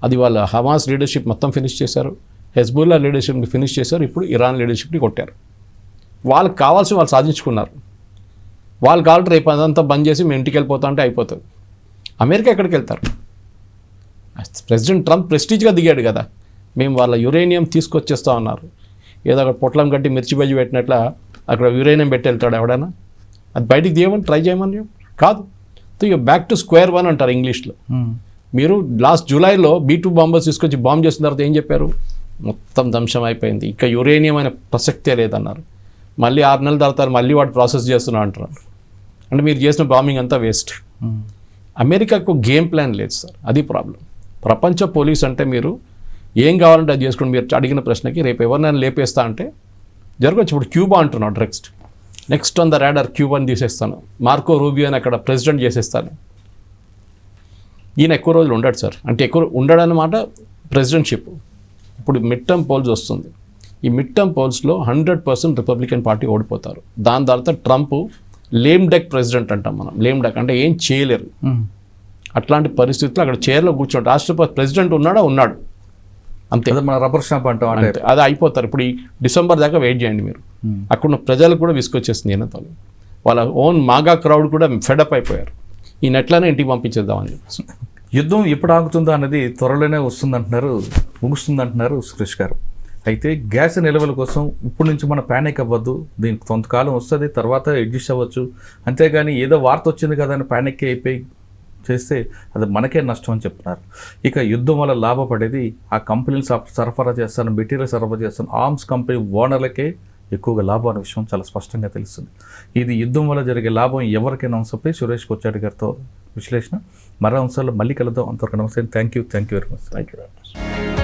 అది వాళ్ళ హమాస్ లీడర్షిప్ మొత్తం ఫినిష్ చేశారు, హెజ్బుల్లా లీడర్షిప్ని ఫినిష్ చేశారు, ఇప్పుడు ఇరాన్ లీడర్షిప్ని కొట్టారు. వాళ్ళకి కావాల్సిన వాళ్ళు సాధించుకున్నారు. వాళ్ళు కావాలంటే రేపు అదంతా బంద్ చేసి మేము ఇంటికి వెళ్ళిపోతా అంటే అయిపోతుంది. అమెరికా ఎక్కడికి వెళ్తారు? ప్రెసిడెంట్ ట్రంప్ ప్రెస్టీజ్గా దిగాడు కదా, మేము వాళ్ళ యురేనియం తీసుకొచ్చేస్తా ఉన్నారు. ఏదో అక్కడ పొట్లం కట్టి మిర్చి బజ్జి పెట్టినట్ల అక్కడ యురేనియం పెట్టి వెళ్తాడు ఎవడైనా? అది బయటికి తీయమని ట్రై చేయమని కాదు. So you back to square one అంటారు ఇంగ్లీష్లో. మీరు లాస్ట్ జూలైలో B-2 బాంబర్స్ తీసుకొచ్చి బాంబ్ చేసిన తర్వాత ఏం చెప్పారు? మొత్తం ధ్వంసం అయిపోయింది, ఇంకా యురేనియం అనే ప్రసక్తే లేదన్నారు. మళ్ళీ 6 నెలల తర్వాత మళ్ళీ వాడు ప్రాసెస్ చేస్తున్నా అంటున్నారు. అంటే మీరు చేసిన బాంబింగ్ అంతా వేస్ట్. అమెరికాకు గేమ్ ప్లాన్ లేదు సార్, అది ప్రాబ్లం. ప్రపంచ పోలీస్ అంటే మీరు ఏం కావాలంటే అది చేసుకోండి. మీరు అడిగిన ప్రశ్నకి రేపు ఎవరినైనా లేపేస్తా అంటే జరగచ్చు. ఇప్పుడు క్యూబా అంటున్నాడు నెక్స్ట్ ఆన్ ద రాడార్, క్యూబాని తీసేస్తాను, మార్కో రూబియోని అక్కడ ప్రెసిడెంట్ చేసేస్తాను. ఈయన ఎక్కువ రోజులు ఉండడు సార్, అంటే ఎక్కువ ఉండడన్నమాట ప్రెసిడెంట్షిప్. ఇప్పుడు మిడ్ టర్మ్ పోల్స్ వస్తుంది, ఈ మిడ్ టర్మ్ పోల్స్లో 100% రిపబ్లికన్ పార్టీ ఓడిపోతారు. దాని తర్వాత ట్రంప్ లేమ్ డెక్ ప్రెసిడెంట్ అంటాం మనం. లేమ్ డెక్ అంటే ఏం చేయలేరు. అట్లాంటి పరిస్థితుల్లో అక్కడ చైర్లో కూర్చోండి, రాష్ట్రపతి ప్రెసిడెంట్ ఉన్నాడు అంతే, మన రబ్బర్ స్టాంప్ అంటాం అంటే అది అయిపోతారు. ఇప్పుడు ఈ డిసెంబర్ దాకా వెయిట్ చేయండి మీరు. అక్కడున్న ప్రజలకు కూడా విసుకొచ్చేస్తుంది ఈయనతో. వాళ్ళ ఓన్ మాగా క్రౌడ్ కూడా ఫెడప్ అయిపోయారు. ఈ నెట్లనే ఇంటికి పంపించేద్దామని చెప్పేసి. యుద్ధం ఎప్పుడు ఆగుతుందో అనేది త్వరలోనే ముగుస్తుందంటున్నారు సురేష్ గారు. అయితే గ్యాస్ నిల్వల కోసం ఇప్పటి నుంచి మనం ప్యానిక్ అవ్వద్దు, దీనికి కొంతకాలం వస్తుంది, తర్వాత అడ్జస్ట్ అవ్వచ్చు. అంతేగాని ఏదో వార్త వచ్చింది కదా అని ప్యానిక్ అయిపోయి చేస్తే అది మనకే నష్టం అని చెప్తున్నారు. ఇక యుద్ధం వల్ల లాభపడేది ఆ కంపెనీలు సరఫరా చేస్తాను, మెటీరియల్ సరఫరా చేస్తాను, ఆర్మ్స్ కంపెనీ ఓనర్లకే ఎక్కువగా లాభం అనే విషయం చాలా స్పష్టంగా తెలుస్తుంది. ఇది యుద్ధం వల్ల జరిగే లాభం ఎవరికైనా అంశంపై సురేష్ కొచ్చాడి గారితో విశ్లేషణ. మరో అంశాల్లో మళ్ళీ కలుద్దాం. అంతవరకు నమస్తే. Thank you very much.